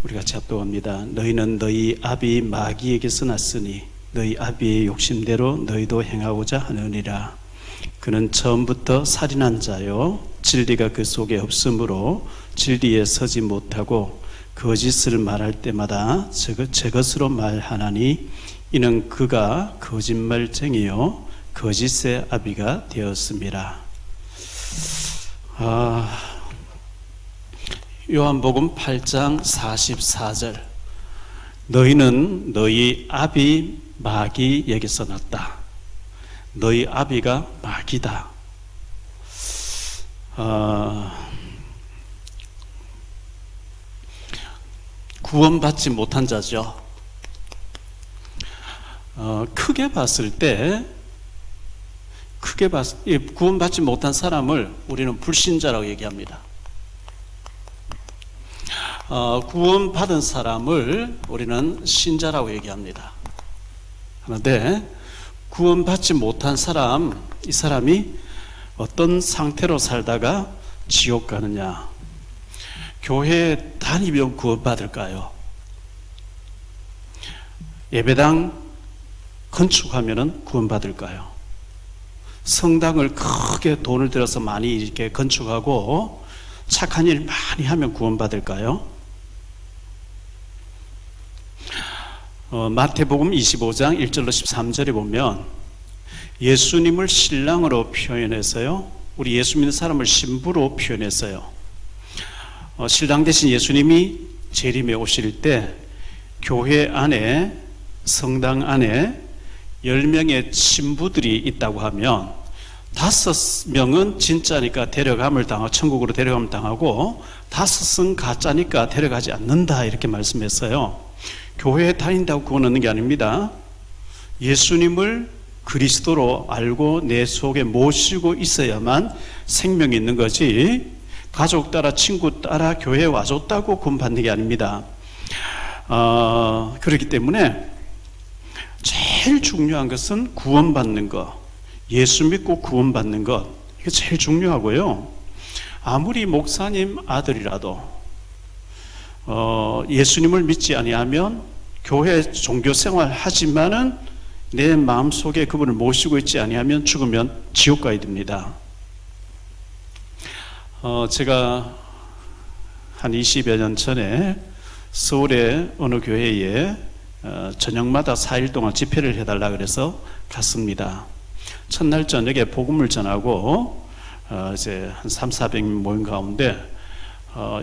우리 같이 합독합니다. 너희는 너희 아비 마귀에게서 났으니 너희 아비의 욕심대로 너희도 행하고자 하느니라. 그는 처음부터 살인한 자요 진리가 그 속에 없으므로 진리에 서지 못하고 거짓을 말할 때마다 제 것으로 말하나니 이는 그가 거짓말쟁이요 거짓의 아비가 되었습니다. 요한복음 8장 44절 너희는 너희 아비 마귀에게서 났다. 너희 아비가 마귀다. 구원받지 못한 자죠. 크게 봤을 때 구원받지 못한 사람을 우리는 불신자라고 얘기합니다. 구원받은 사람을 우리는 신자라고 얘기합니다. 그런데 구원받지 못한 사람, 이 사람이 어떤 상태로 살다가 지옥 가느냐? 교회에 다니면 구원받을까요? 예배당 건축하면 구원받을까요? 성당을 크게 돈을 들여서 많이 이렇게 건축하고 착한 일 많이 하면 구원받을까요? 마태복음 25장 1절로 13절에 보면 예수님을 신랑으로 표현해서요, 우리 예수 믿는 사람을 신부로 표현했어요. 신랑 대신 예수님이 재림에 오실 때 교회 안에, 성당 안에 10명의 신부들이 있다고 하면 5명은 진짜니까 데려감을 당하고 천국으로 데려감을 당하고 5은 가짜니까 데려가지 않는다, 이렇게 말씀했어요. 교회에 다닌다고 구원 얻는 게 아닙니다. 예수님을 그리스도로 알고 내 속에 모시고 있어야만 생명이 있는 거지, 가족 따라 친구 따라 교회에 와줬다고 구원받는 게 아닙니다. 그렇기 때문에 제일 중요한 것은 구원받는 것, 예수 믿고 구원받는 것, 이게 제일 중요하고요. 아무리 목사님 아들이라도 예수님을 믿지 아니하면 교회 종교생활 하지만은 내 마음속에 그분을 모시고 있지 아니하면 죽으면 지옥 가야 됩니다. 제가 한 20여 년 전에 서울의 어느 교회에 저녁마다 4일 동안 집회를 해달라 그래서 갔습니다. 첫날 저녁에 복음을 전하고 이제 한 300-400명 모인 가운데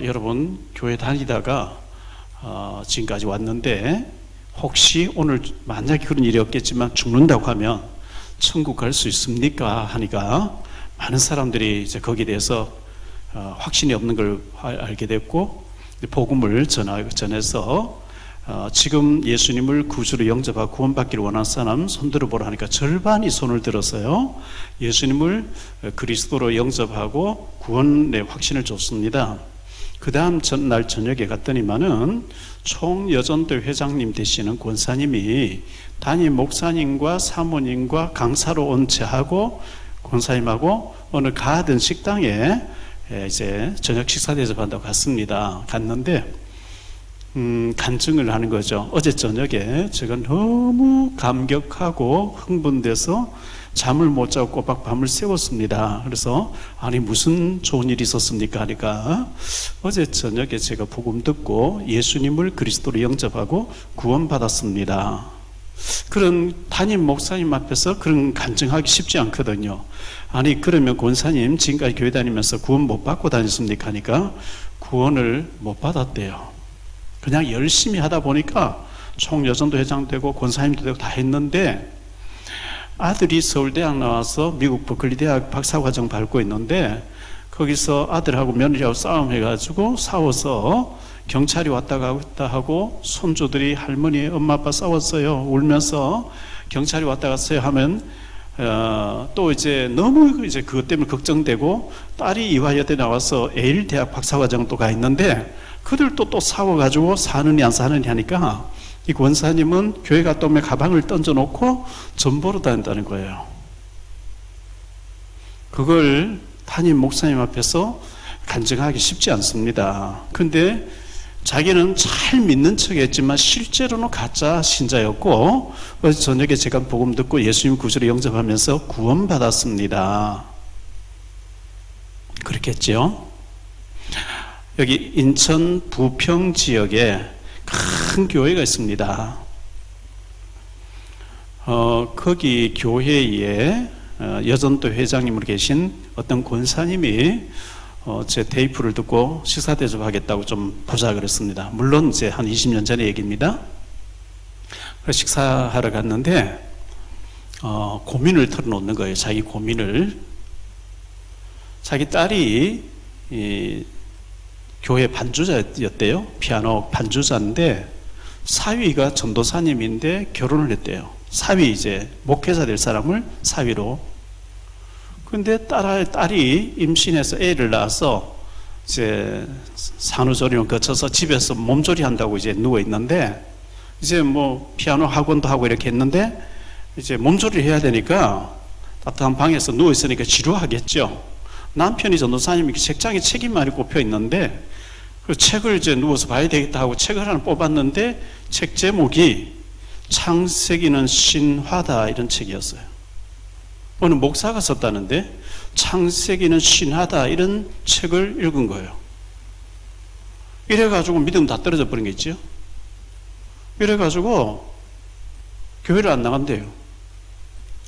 여러분 교회 다니다가 지금까지 왔는데 혹시 오늘 만약에 그런 일이 없겠지만 죽는다고 하면 천국 갈 수 있습니까? 하니까 많은 사람들이 이제 거기에 대해서 확신이 없는 걸 알게 됐고, 복음을 전해서 지금 예수님을 구주로 영접하고 구원받기를 원하는 사람 손 들어보라 하니까 절반이 손을 들었어요. 예수님을 그리스도로 영접하고 구원의 확신을 줬습니다. 그 다음 전날 저녁에 갔더니만은 총여전도 회장님 되시는 권사님이 담임 목사님과 사모님과 강사로 온 저하고 권사님하고 어느 가든 식당에 이제 저녁 식사 대접한다고 갔습니다. 갔는데 간증을 하는 거죠. 어제 저녁에 제가 너무 감격하고 흥분돼서 잠을 못 자고 꼬박 밤을 새웠습니다. 그래서 아니 무슨 좋은 일이 있었습니까? 하니까 어제 저녁에 제가 복음 듣고 예수님을 그리스도로 영접하고 구원받았습니다. 그런 담임 목사님 앞에서 그런 간증하기 쉽지 않거든요. 아니 그러면 권사님 지금까지 교회 다니면서 구원 못 받고 다녔습니까? 하니까 구원을 못 받았대요. 그냥 열심히 하다 보니까 총여전도 회장 되고 권사님도 되고 다 했는데, 아들이 서울대학 나와서 미국 버클리 대학 박사과정 밟고 있는데 거기서 아들하고 며느리하고 싸움해가지고 싸워서 경찰이 왔다 갔다 하고 손주들이 할머니 엄마 아빠 싸웠어요 울면서 경찰이 왔다 갔어요 하면 또 이제 너무 이제 그것 때문에 걱정되고, 딸이 이화여대 나와서 예일 대학 박사과정 또 가 있는데 그들도 또 싸워가지고 사느니 안 사느니 하니까 이 권사님은 교회 갔다 오면 가방을 던져놓고 전보로 다닌다는 거예요. 그걸 담임 목사님 앞에서 간증하기 쉽지 않습니다. 근데 자기는 잘 믿는 척했지만 실제로는 가짜 신자였고, 그래서 저녁에 제가 복음 듣고 예수님 구주로 영접하면서 구원받았습니다. 그렇겠죠? 여기 인천 부평 지역에 큰 교회가 있습니다. 거기 교회에 여전도 회장님으로 계신 어떤 권사님이 제 테이프를 듣고 식사 대접하겠다고 좀 보자 그랬습니다. 물론 이제 한 20년 전의 얘기입니다. 그래서 식사하러 갔는데 고민을 털어놓는 거예요. 자기 고민을. 자기 딸이 교회 반주자였대요. 피아노 반주자인데 사위가 전도사님인데 결혼을 했대요. 사위, 이제 목회자 될 사람을 사위로. 근데 딸이 임신해서 애를 낳아서 이제 산후조리원 거쳐서 집에서 몸조리 한다고 이제 누워 있는데, 이제 뭐 피아노 학원도 하고 이렇게 했는데 이제 몸조리를 해야 되니까 따뜻한 방에서 누워 있으니까 지루하겠죠. 남편이 전도사님이 책장에 책이 많이 꼽혀 있는데 그 책을 이제 누워서 봐야 되겠다 하고 책을 하나 뽑았는데 책 제목이 창세기는 신화다 이런 책이었어요. 어느 목사가 썼다는데 창세기는 신화다 이런 책을 읽은 거예요. 이래가지고 믿음 다 떨어져 버린 게 있죠. 이래가지고 교회를 안 나간대요.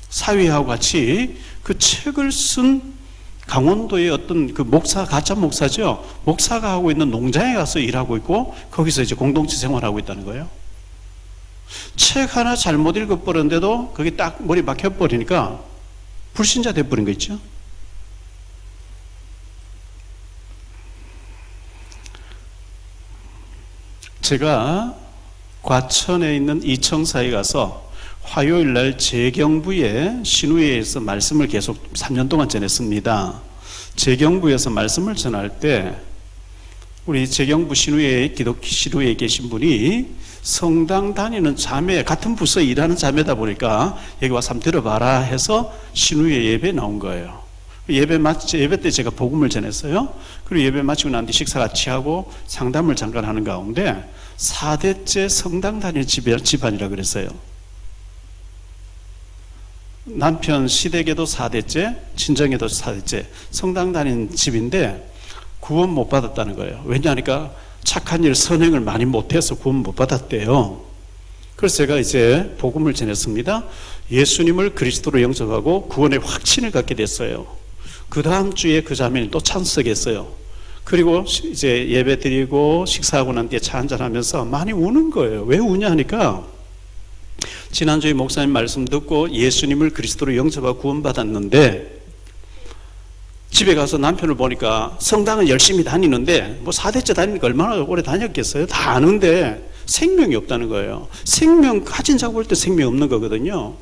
사위하고 같이 그 책을 쓴 강원도의 어떤 그 목사, 가짜 목사죠. 목사가 하고 있는 농장에 가서 일하고 있고 거기서 이제 공동체 생활하고 있다는 거예요. 책 하나 잘못 읽어버렸는데도 거기 딱 머리 박혀버리니까 불신자 돼버린 거 있죠. 제가 과천에 있는 이청사에 가서 화요일날 재경부에 신우회에서 말씀을 계속 3년 동안 전했습니다. 재경부에서 말씀을 전할 때 우리 재경부 신우회 신우회에 계신 분이 성당 다니는 자매, 같은 부서에 일하는 자매다 보니까 여기 와서 한번 들어봐라 해서 신우회 예배에 나온 거예요. 예배 때 제가 복음을 전했어요. 그리고 예배 마치고 난 뒤 식사 같이 하고 상담을 잠깐 하는 가운데 4대째 성당 다니는 집안이라 그랬어요. 남편 시댁에도 4대째, 친정에도 4대째 성당 다니는 집인데 구원 못 받았다는 거예요. 왜냐하니까 착한 일, 선행을 많이 못해서 구원 못 받았대요. 그래서 제가 이제 복음을 전했습니다. 예수님을 그리스도로 영접하고 구원의 확신을 갖게 됐어요. 그 다음 주에 그 자매는 또 참석했어요. 그리고 이제 예배 드리고 식사하고 난 뒤에 차 한잔하면서 많이 우는 거예요. 왜 우냐 하니까 지난주에 목사님 말씀 듣고 예수님을 그리스도로 영접하고 구원받았는데 집에 가서 남편을 보니까 성당은 열심히 다니는데 뭐 4대째 다니니까 얼마나 오래 다녔겠어요? 다 아는데 생명이 없다는 거예요. 생명 가진 자고 볼 때 생명이 없는 거거든요.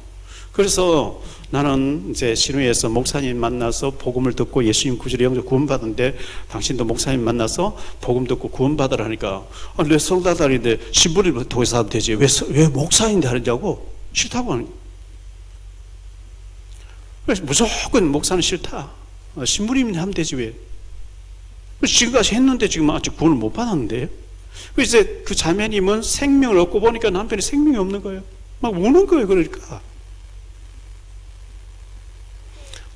그래서 나는 이제 신우회에서 목사님 만나서 복음을 듣고 예수님 구주로 영접 구원받은데 당신도 목사님 만나서 복음 듣고 구원받으라니까 내 성당 다니는데 신부를 통해서 하면 되지 왜 목사인데 하느냐고 싫다고 하는 거예요. 그래서 무조건 목사는 싫다. 신부님이 하면 되지 왜? 지금까지 했는데 지금 아직 구원을 못 받았는데. 그래서 이제 그 자매님은 생명을 얻고 보니까 남편이 생명이 없는 거예요. 막 우는 거예요. 그러니까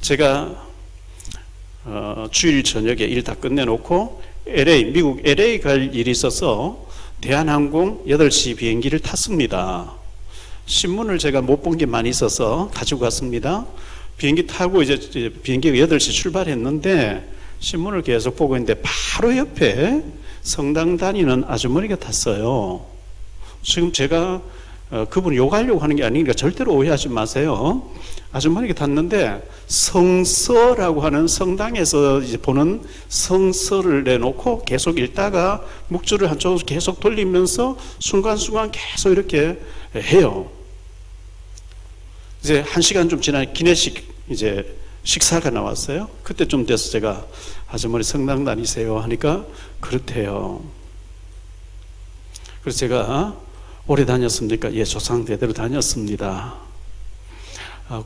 제가 주일 저녁에 일 다 끝내놓고 미국 LA 갈 일이 있어서 대한항공 8시 비행기를 탔습니다. 신문을 제가 못 본 게 많이 있어서 가지고 갔습니다. 비행기 타고 이제 비행기가 8시 출발했는데 신문을 계속 보고 있는데 바로 옆에 성당 다니는 아주머니가 탔어요. 지금 제가 그분을 욕하려고 하는 게 아니니까 절대로 오해하지 마세요. 아주머니가 탔는데 성서라고 하는 성당에서 이제 보는 성서를 내놓고 계속 읽다가 묵주를 한쪽으로 계속 돌리면서 순간순간 계속 이렇게 해요. 이제 1시간 좀 지나 기내식 이제 식사가 나왔어요. 그때 좀 돼서 제가 아주머니 성당 다니세요 하니까 그렇대요. 그래서 제가 오래 다녔습니까? 예, 조상 대대로 다녔습니다.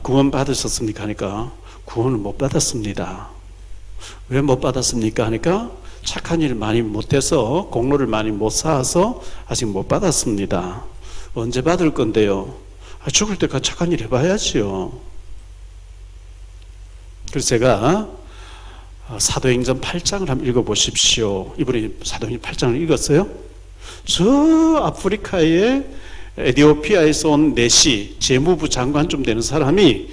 구원 받으셨습니까? 하니까 구원을 못 받았습니다. 왜 못 받았습니까? 하니까 착한 일 많이 못해서 공로를 많이 못 쌓아서 아직 못 받았습니다. 언제 받을 건데요? 죽을 때까지 착한 일 해봐야지요. 그래서 제가 사도행전 8장을 한번 읽어보십시오. 이분이 사도행전 8장을 읽었어요? 저 아프리카의 에티오피아에서 온 네시 재무부 장관 좀 되는 사람이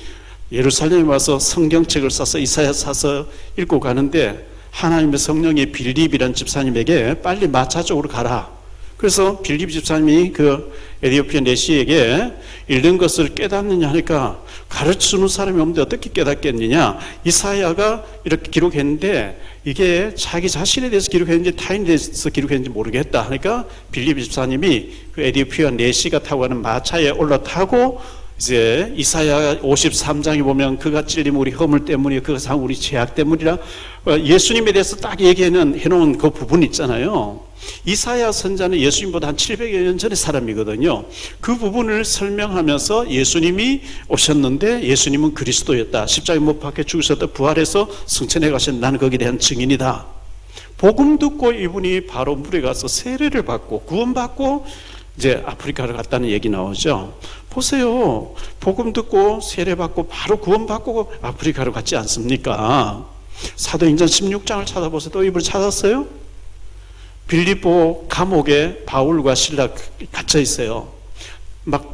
예루살렘에 와서 성경책을 싸서 이사야 사서 읽고 가는데 하나님의 성령이 빌립이라는 집사님에게 빨리 마차 쪽으로 가라. 그래서 빌립 집사님이 그 에티오피아 네시에게 읽는 것을 깨닫느냐 하니까 가르치는 사람이 없는데 어떻게 깨닫겠느냐. 이사야가 이렇게 기록했는데 이게 자기 자신에 대해서 기록했는지 타인에 대해서 기록했는지 모르겠다 하니까 빌립 집사님이 그 에티오피아 네시가 타고 가는 마차에 올라타고 이제 이사야 53장에 보면 그가 찔림 우리 허물 때문이요 그가 상 우리 죄악 때문이라 예수님에 대해서 딱 해놓은 그 부분 있잖아요. 이사야 선자는 예수님보다 한 700여 년 전의 사람이거든요. 그 부분을 설명하면서 예수님이 오셨는데 예수님은 그리스도였다. 십자가에 못 박혀 죽으셨다. 부활해서 승천해 가신 나는 거기에 대한 증인이다. 복음 듣고 이분이 바로 물에 가서 세례를 받고 구원받고 이제 아프리카를 갔다는 얘기 나오죠. 보세요. 복음 듣고 세례받고 바로 구원받고 아프리카로 갔지 않습니까? 사도행전 16장을 찾아보세요. 또 이분을 찾았어요? 빌립보 감옥에 바울과 실라 갇혀 있어요. 막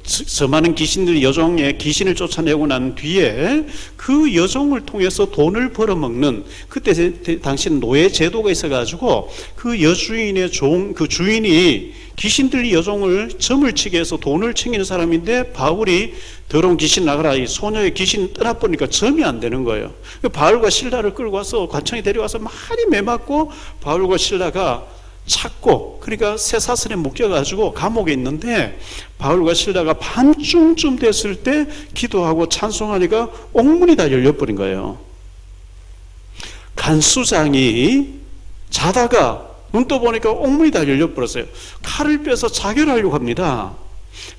저 많은 귀신들이 여종의 귀신을 쫓아내고 난 뒤에 그 여종을 통해서 돈을 벌어먹는 그때 당시는 노예 제도가 있어가지고 그 여주인의 그 주인이 귀신들이 여종을 점을 치게 해서 돈을 챙기는 사람인데 바울이 더러운 귀신 나가라 이 소녀의 귀신 떠나보니까 점이 안 되는 거예요. 바울과 실라를 끌고 와서 관청에 데려와서 많이 매맞고 바울과 실라가 찾고 그러니까 쇠사슬에 묶여가지고 감옥에 있는데 바울과 실라가 밤중쯤 됐을 때 기도하고 찬송하니까 옥문이 다 열려버린 거예요. 간수장이 자다가 눈 떠보니까 옥문이 다 열려버렸어요. 칼을 빼서 자결하려고 합니다.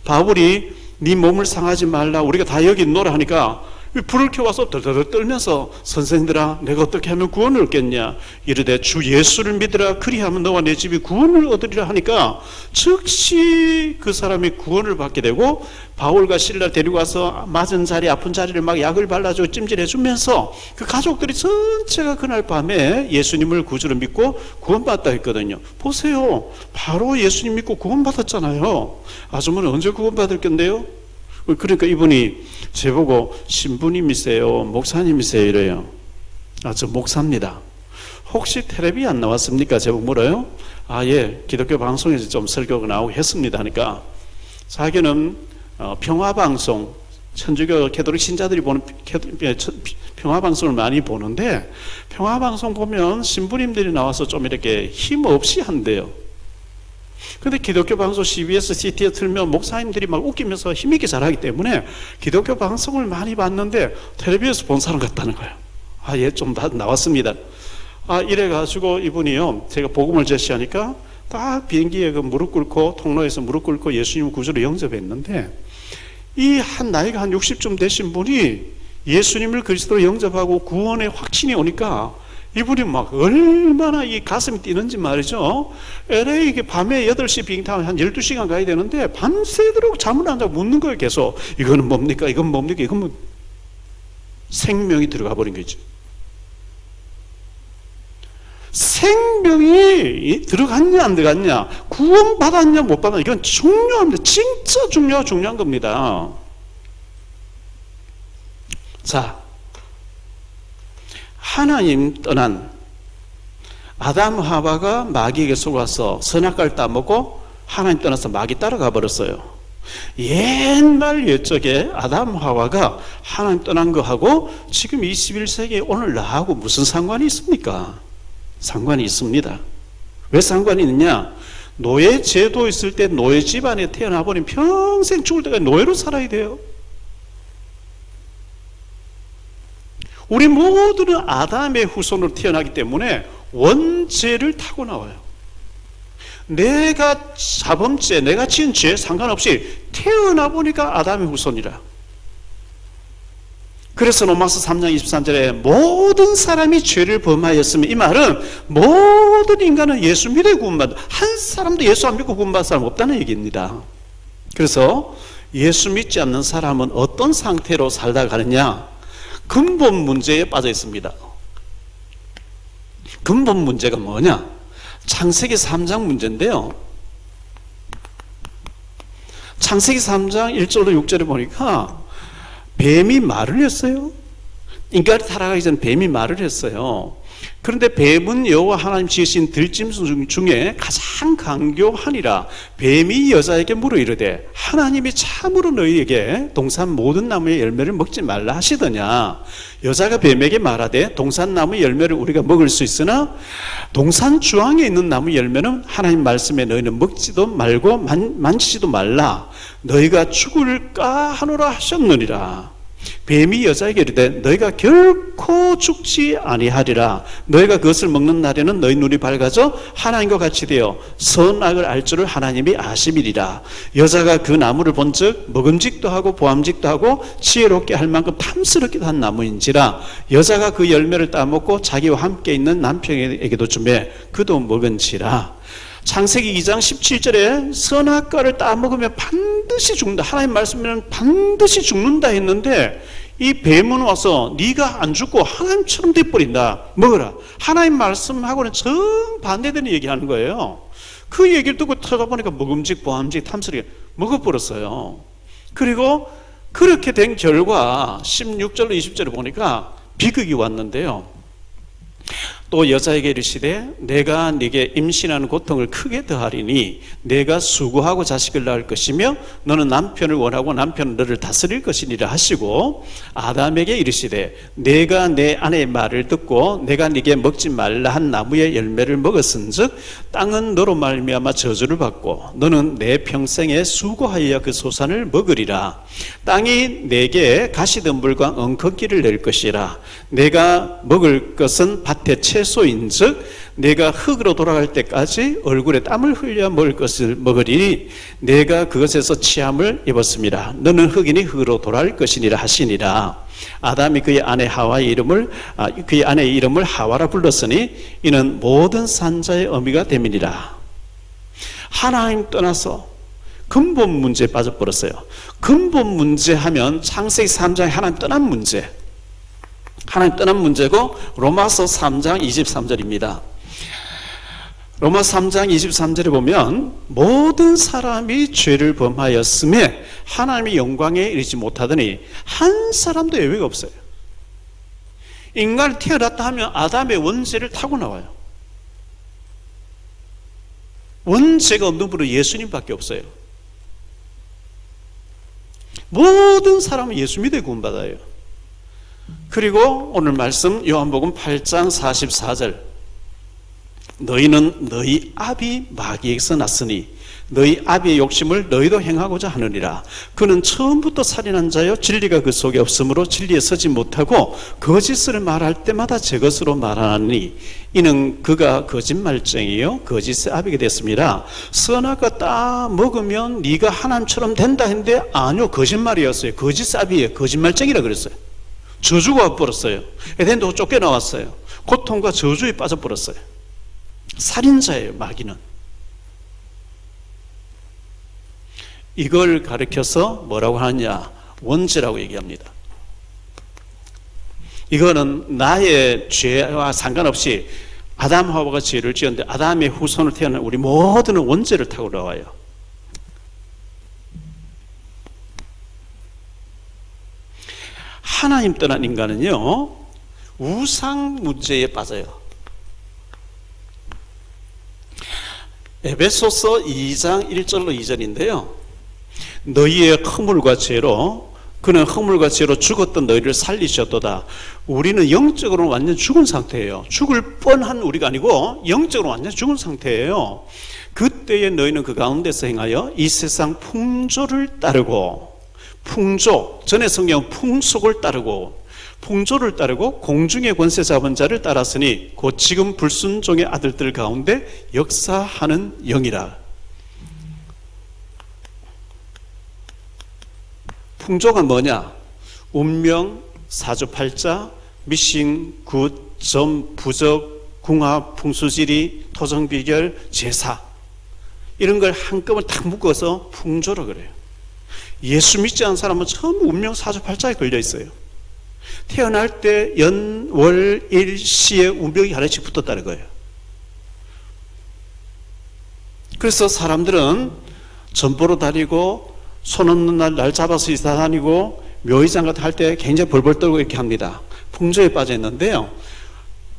바울이 네 몸을 상하지 말라 우리가 다 여기 있노라 하니까 불을 켜와서 덜덜덜 떨면서 선생들아 내가 어떻게 하면 구원을 얻겠냐 이르되 주 예수를 믿으라 그리하면 너와 내 집이 구원을 얻으리라 하니까 즉시 그 사람이 구원을 받게 되고 바울과 실라 데리고 와서 맞은 자리 아픈 자리를 막 약을 발라주고 찜질해 주면서 그 가족들이 전체가 그날 밤에 예수님을 구주로 믿고 구원받다 했거든요. 보세요. 바로 예수님 믿고 구원받았잖아요. 아주머니 언제 구원받을 건데요? 그러니까 이분이 저보고 신부님이세요? 목사님이세요? 이래요. 저 목사입니다. 혹시 텔레비 안 나왔습니까? 제가 물어요. 예, 기독교 방송에서 좀 설교가 나오고 했습니다 하니까 자기는 평화방송 천주교 캐톨릭 신자들이 보는 평화방송을 많이 보는데 평화방송 보면 신부님들이 나와서 좀 이렇게 힘없이 한대요. 근데 기독교 방송 CBS, CT에 틀면 목사님들이 막 웃기면서 힘있게 잘하기 때문에 기독교 방송을 많이 봤는데 텔레비에서 본 사람 같다는 거예요. 예, 좀 다 나왔습니다. 이래가지고 이분이요, 제가 복음을 제시하니까 딱 비행기에 무릎 꿇고 통로에서 무릎 꿇고 예수님 구주로 영접했는데 이 나이가 한 60쯤 되신 분이 예수님을 그리스도로 영접하고 구원의 확신이 오니까 이분이 막 얼마나 이 가슴이 뛰는지 말이죠. LA 밤에 8시 비행기 타면 한 12시간 가야 되는데 밤새도록 잠을 안 자고 묻는 거예요. 계속 이거는 뭡니까? 이건 뭡니까? 이건 뭐 생명이 들어가 버린 거죠. 생명이 들어갔냐 안 들어갔냐, 구원받았냐 못 받았냐, 이건 중요합니다. 진짜 중요한 겁니다. 자, 하나님 떠난 아담 하와가 마귀에게 속아서 선악과를 따먹고 하나님 떠나서 마귀 따라가 버렸어요. 옛날 옛적에 아담 하와가 하나님 떠난 거하고 지금 21세기 오늘 나하고 무슨 상관이 있습니까? 상관이 있습니다. 왜 상관이 있느냐? 노예 제도 있을 때 노예 집안에 태어나 버리면 평생 죽을 때까지 노예로 살아야 돼요. 우리 모두는 아담의 후손으로 태어나기 때문에 원죄를 타고 나와요. 내가 자범죄, 내가 지은 죄 상관없이 태어나 보니까 아담의 후손이라. 그래서 로마서 3장 23절에 모든 사람이 죄를 범하였으면, 이 말은 모든 인간은 예수 믿어 구원받아, 한 사람도 예수 안 믿고 구원받은 사람 없다는 얘기입니다. 그래서 예수 믿지 않는 사람은 어떤 상태로 살다 가느냐? 근본 문제에 빠져 있습니다. 근본 문제가 뭐냐? 창세기 3장 문제인데요. 창세기 3장 1절로 6절에 보니까 뱀이 말을 했어요. 인간이 타락하기 전에 뱀이 말을 했어요. 그런데 뱀은 여호와 하나님 지으신 들짐승 중에 가장 강교하니라. 뱀이 여자에게 물어 이르되 하나님이 참으로 너희에게 동산 모든 나무의 열매를 먹지 말라 하시더냐. 여자가 뱀에게 말하되 동산 나무 열매를 우리가 먹을 수 있으나 동산 주황에 있는 나무 열매는 하나님 말씀에 너희는 먹지도 말고 만지지도 말라. 너희가 죽을까 하노라 하셨느니라. 뱀이 여자에게 이르되 너희가 결코 죽지 아니하리라. 너희가 그것을 먹는 날에는 너희 눈이 밝아져 하나님과 같이 되어 선악을 알 줄을 하나님이 아심이리라. 여자가 그 나무를 본즉 먹음직도 하고 보암직도 하고 지혜롭게 할 만큼 탐스럽기도 한 나무인지라. 여자가 그 열매를 따먹고 자기와 함께 있는 남편에게도 주매 그도 먹은지라. 창세기 2장 17절에 선악과를 따먹으면 반드시 죽는다, 하나님 말씀에는 반드시 죽는다 했는데 이 뱀은 와서 네가 안 죽고 하나님처럼 돼버린다, 먹어라. 하나님 말씀하고는 정반대되는 얘기하는 거예요. 그 얘기를 듣고 쳐다보니까 먹음직 보암직 탐스럽게 먹어버렸어요. 그리고 그렇게 된 결과 16절로 20절에 보니까 비극이 왔는데요. 또 여자에게 이르시되 내가 네게 임신하는 고통을 크게 더하리니 내가 수고하고 자식을 낳을 것이며 너는 남편을 원하고 남편은 너를 다스릴 것이니라 하시고, 아담에게 이르시되 내가 내 아내의 말을 듣고 내가 네게 먹지 말라 한 나무의 열매를 먹었은즉 땅은 너로 말미암아 저주를 받고 너는 내 평생에 수고하여 그 소산을 먹으리라. 땅이 내게 가시덤불과 엉겅퀴를 낼 것이라. 내가 먹을 것은 밭의 채소인즉 내가 흙으로 돌아갈 때까지 얼굴에 땀을 흘려 먹을 것을 먹으리니 내가 그것에서 취함을 입었습니다. 너는 흙이니 흙으로 돌아갈 것이니라 하시니라. 아담이 그의 아내 그의 아내의 이름을 하와라 불렀으니 이는 모든 산자의 어미가 됨이니라. 하나님 떠나서 근본 문제에 빠져버렸어요. 근본 문제 하면 창세기 3장에 하나님 떠난 문제, 하나님 떠난 문제고 로마서 3장 23절입니다. 로마서 3장 23절에 보면 모든 사람이 죄를 범하였음에 하나님의 영광에 이르지 못하더니 한 사람도 예외가 없어요. 인간이 태어났다 하면 아담의 원죄를 타고 나와요. 원죄가 없는 분은 예수님밖에 없어요. 모든 사람은 예수 믿어 구원받아요. 그리고 오늘 말씀 요한복음 8장 44절, 너희는 너희 아비 마귀에게서 났으니 너희 아비의 욕심을 너희도 행하고자 하느니라. 그는 처음부터 살인한 자요 진리가 그 속에 없으므로 진리에 서지 못하고 거짓을 말할 때마다 제 것으로 말하니 이는 그가 거짓말쟁이요 거짓의 아비가 됐습니다. 선악과 따 먹으면 네가 하나님처럼 된다 했는데 아니요, 거짓말이었어요. 거짓의 아비예요. 거짓말쟁이라 그랬어요. 저주가 와버렸어요. 에덴도 쫓겨나왔어요. 고통과 저주에 빠져버렸어요. 살인자예요, 마귀는. 이걸 가르쳐서 뭐라고 하느냐? 원죄라고 얘기합니다. 이거는 나의 죄와 상관없이 아담 하와가 죄를 지었는데 아담의 후손을 태어난 우리 모두는 원죄를 타고 나와요. 하나님 떠난 인간은요, 우상 문제에 빠져요. 에베소서 2장 1절로 2절인데요. 너희의 허물과 죄로, 그는 허물과 죄로 죽었던 너희를 살리셨도다. 우리는 영적으로는 완전 죽은 상태예요. 죽을 뻔한 우리가 아니고 영적으로 완전 죽은 상태예요. 그때에 너희는 그 가운데서 행하여 이 세상 풍조를 따르고, 풍조, 전에 성경 풍속을 따르고, 풍조를 따르고 공중의 권세 잡은 자를 따랐으니 곧 지금 불순종의 아들들 가운데 역사하는 영이라. 풍조가 뭐냐? 운명, 사주팔자, 미신, 굿, 점, 부적, 궁합, 풍수지리, 토정비결, 제사, 이런 걸 한꺼번에 딱 묶어서 풍조라 그래요. 예수 믿지 않은 사람은 전부 운명 사주팔자에 걸려 있어요. 태어날 때 연, 월, 일, 시의 운명이 하나씩 붙었다는 거예요. 그래서 사람들은 전보로 다니고 손 없는 날 잡아서 이사 다니고 묘의장 같은 할 때 굉장히 벌벌 떨고 이렇게 합니다. 풍조에 빠져 있는데요,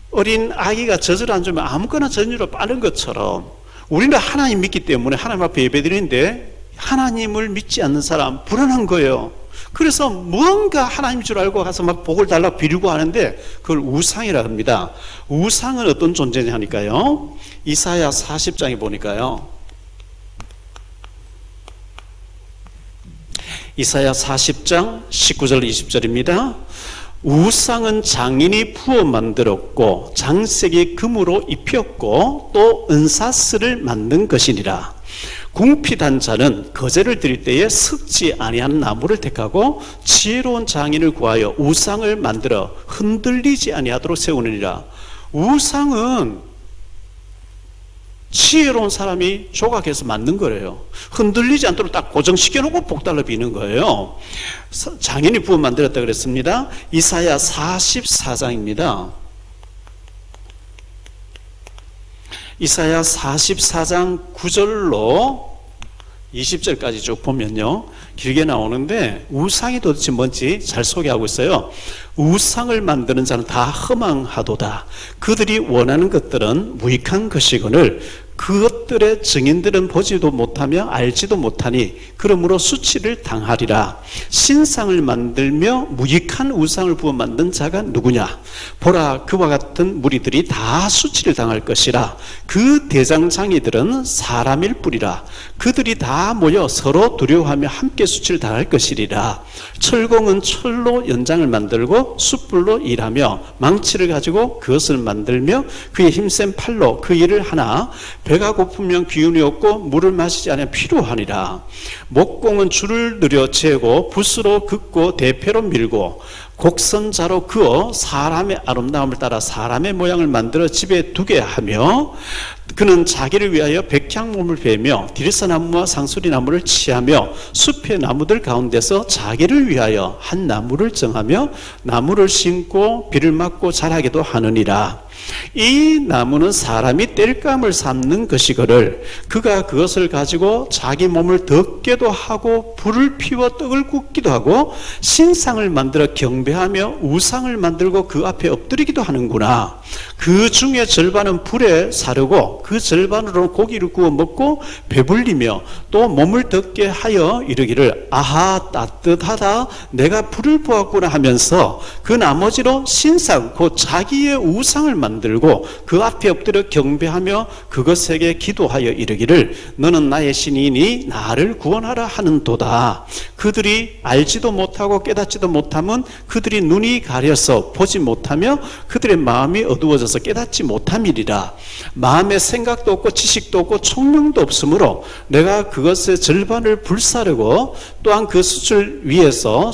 어린 아기가 젖을 안 주면 아무거나 전율로 빠는 것처럼 우리는 하나님 믿기 때문에 하나님 앞에 예배드리는데 하나님을 믿지 않는 사람 불안한 거예요. 그래서 뭔가 하나님인 줄 알고 가서 막 복을 달라고 비리고 하는데 그걸 우상이라 합니다. 우상은 어떤 존재냐 하니까요, 이사야 40장에 보니까요, 이사야 40장 19절 20절입니다. 우상은 장인이 부어 만들었고 장색이 금으로 입혔고 또 은사슬을 만든 것이니라. 궁핍한 자는 거제를 드릴 때에 썩지 아니한 나무를 택하고 지혜로운 장인을 구하여 우상을 만들어 흔들리지 아니하도록 세우느니라. 우상은 지혜로운 사람이 조각해서 만든 거래요. 흔들리지 않도록 딱 고정시켜놓고 복달러 비는 거예요. 장인이 부어 만들었다 그랬습니다. 이사야 44장입니다. 이사야 44장 9절로 20절까지 쭉 보면요, 길게 나오는데 우상이 도대체 뭔지 잘 소개하고 있어요. 우상을 만드는 자는 다 허망하도다. 그들이 원하는 것들은 무익한 것이거늘 그것들의 증인들은 보지도 못하며 알지도 못하니 그러므로 수치를 당하리라. 신상을 만들며 무익한 우상을 부어 만든 자가 누구냐? 보라, 그와 같은 무리들이 다 수치를 당할 것이라. 그 대장장이들은 사람일 뿐이라. 그들이 다 모여 서로 두려워하며 함께 수치를 당할 것이리라. 철공은 철로 연장을 만들고 숯불로 일하며 망치를 가지고 그것을 만들며 그의 힘센 팔로 그 일을 하나 배가 고프면 기운이 없고 물을 마시지 않으면 피로하니라. 목공은 줄을 들여 재고 붓으로 긋고 대패로 밀고 곡선자로 그어 사람의 아름다움을 따라 사람의 모양을 만들어 집에 두게 하며 그는 자기를 위하여 백향목을 베며 디르사나무와 상수리나무를 취하며 숲의 나무들 가운데서 자기를 위하여 한 나무를 정하며 나무를 심고 비를 맞고 자라기도 하느니라. 이 나무는 사람이 땔감을 삼는 것이거늘 그가 그것을 가지고 자기 몸을 덮게도 하고 불을 피워 떡을 굽기도 하고 신상을 만들어 경배하며 우상을 만들고 그 앞에 엎드리기도 하는구나. 그 중에 절반은 불에 사르고 그 절반으로 고기를 구워 먹고 배불리며 또 몸을 덮게 하여 이르기를 아하 따뜻하다 내가 불을 보았구나 하면서 그 나머지로 신상 곧 자기의 우상을 만들고 그 앞에 엎드려 경배하며 그것에게 기도하여 이르기를 너는 나의 신이니 나를 구원하라 하는도다. 그들이 알지도 못하고 깨닫지도 못하면 그들이 눈이 가려서 보지 못하며 그들의 마음이 어두워져서 깨닫지 못함이리라. 마음에 생각도 없고 지식도 없고 총명도 없으므로 내가 그것의 절반을 불사르고 또한 그 숯불 위에서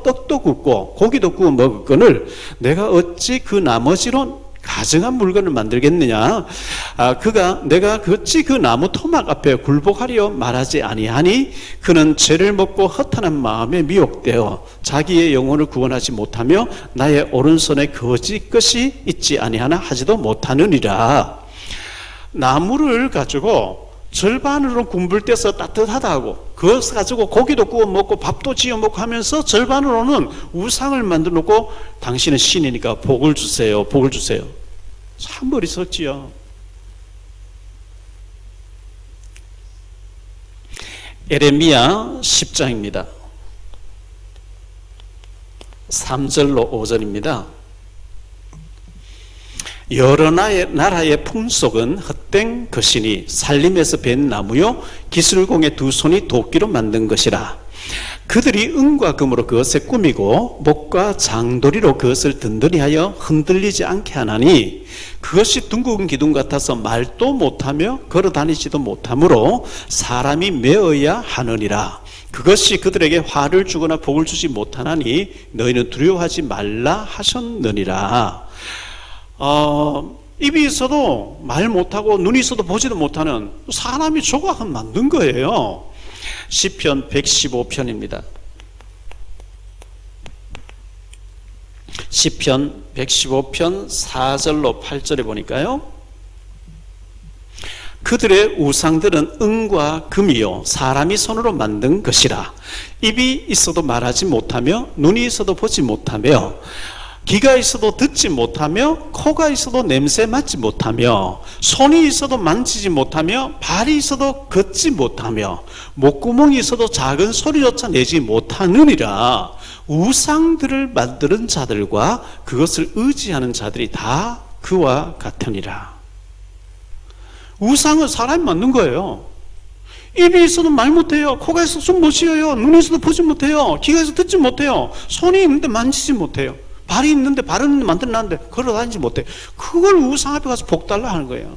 떡도 굽고 고기도 구워 먹을거늘 내가 어찌 그 나머지로 가증한 물건을 만들겠느냐. 내가 어찌 그 나무 토막 앞에 굴복하리요 말하지 아니하니 그는 죄를 먹고 허탄한 마음에 미혹되어 자기의 영혼을 구원하지 못하며 나의 오른손에 거짓 것이 있지 아니하나 하지도 못하느니라. 나무를 가지고 절반으로 군불 떼서 따뜻하다고 그것을 가지고 고기도 구워 먹고 밥도 지어 먹고 하면서 절반으로는 우상을 만들어 놓고 당신은 신이니까 복을 주세요, 복을 주세요. 참 머리 썩지요. 에레미야 10장입니다. 3절로 5절입니다. 여러 나라의 풍속은 헛된 것이니 살림에서 벤 나무요 기술공의 두 손이 도끼로 만든 것이라. 그들이 은과 금으로 그것에 꾸미고 목과 장도리로 그것을 든든히 하여 흔들리지 않게 하나니 그것이 둥근 기둥 같아서 말도 못하며 걸어다니지도 못하므로 사람이 메어야 하느니라. 그것이 그들에게 화를 주거나 복을 주지 못하나니 너희는 두려워하지 말라 하셨느니라. 입이 있어도 말 못하고 눈이 있어도 보지도 못하는 사람이 조각은 만든 거예요. 시편 115편입니다. 시편 115편 4절로 8절에 보니까요, 그들의 우상들은 은과 금이요 사람이 손으로 만든 것이라. 입이 있어도 말하지 못하며 눈이 있어도 보지 못하며 귀가 있어도 듣지 못하며 코가 있어도 냄새 맡지 못하며 손이 있어도 만지지 못하며 발이 있어도 걷지 못하며 목구멍이 있어도 작은 소리조차 내지 못하느니라. 우상들을 만드는 자들과 그것을 의지하는 자들이 다 그와 같으니라. 우상은 사람이 만든 거예요. 입이 있어도 말 못해요. 코가 있어도 숨 못 쉬어요. 눈이 있어도 보지 못해요. 귀가 있어도 듣지 못해요. 손이 있는데 만지지 못해요. 발이 있는데 발은 만들어놨는데 걸어 다니지 못해. 그걸 우상 앞에 가서 복 달라 하는 거예요.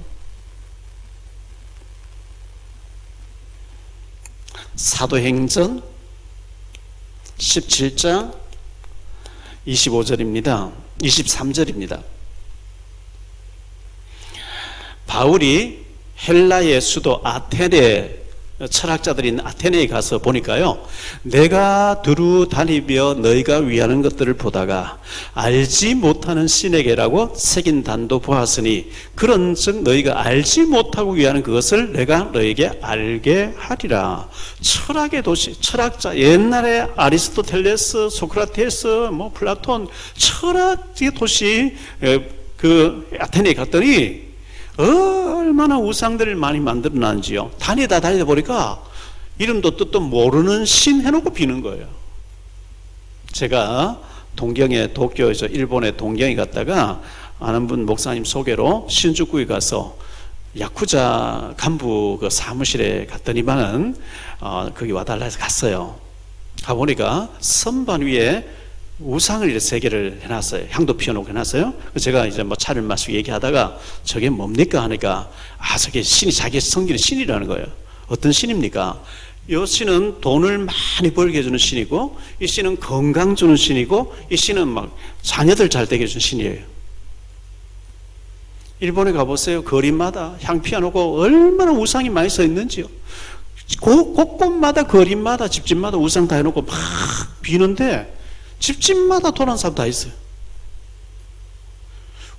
사도행전 17장 25절입니다. 23절입니다. 바울이 헬라의 수도 아테네, 철학자들이 있는 아테네에 가서 보니까요, 내가 두루 다니며 너희가 위하는 것들을 보다가 알지 못하는 신에게라고 새긴 단도 보았으니 그런즉 너희가 알지 못하고 위하는 그것을 내가 너희에게 알게 하리라. 철학의 도시, 철학자, 옛날에 아리스토텔레스, 소크라테스, 플라톤, 철학의 도시 그 아테네에 갔더니 얼마나 우상들을 많이 만들어놨는지요. 다니다 보니까 이름도 뜻도 모르는 신 해놓고 비는 거예요. 제가 동경에, 도쿄에서 일본의 동경에 갔다가 아는 분 목사님 소개로 신주쿠에 가서 야쿠자 간부 그 사무실에 갔더니만은 거기 와달라 해서 갔어요. 가보니까 선반 위에 우상을 이렇게 3개를 해놨어요. 향도 피워놓고 해놨어요. 제가 이제 차를 마시고 얘기하다가 저게 뭡니까 하니까 저게 신이, 자기 성기는 신이라는 거예요. 어떤 신입니까? 이 신은 돈을 많이 벌게 해주는 신이고, 이 신은 건강 주는 신이고, 이 신은 막 자녀들 잘 되게 해주는 신이에요. 일본에 가보세요. 거리마다 향 피워놓고 얼마나 우상이 많이 서 있는지요. 곳곳마다 거리마다 집집마다 우상 다 해놓고 막 비는데 집집마다 도난 사람 다 있어요.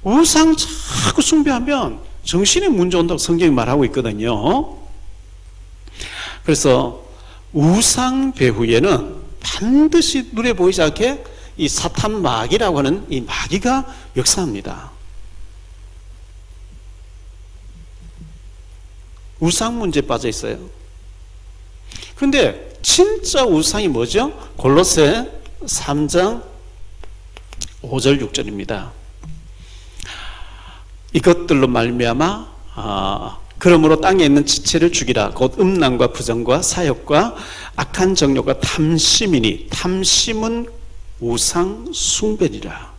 우상 자꾸 숭배하면 정신에 문제 온다고 성경이 말하고 있거든요. 그래서 우상 배후에는 반드시 눈에 보이지 않게 이 사탄 마귀라고 하는 이 마귀가 역사합니다. 우상 문제에 빠져 있어요. 그런데 진짜 우상이 뭐죠? 골로새 3장 5절 6절입니다. 이것들로 말미암아 그러므로 땅에 있는 지체를 죽이라. 곧 음란과 부정과 사욕과 악한 정욕과 탐심이니 탐심은 우상 숭배니라.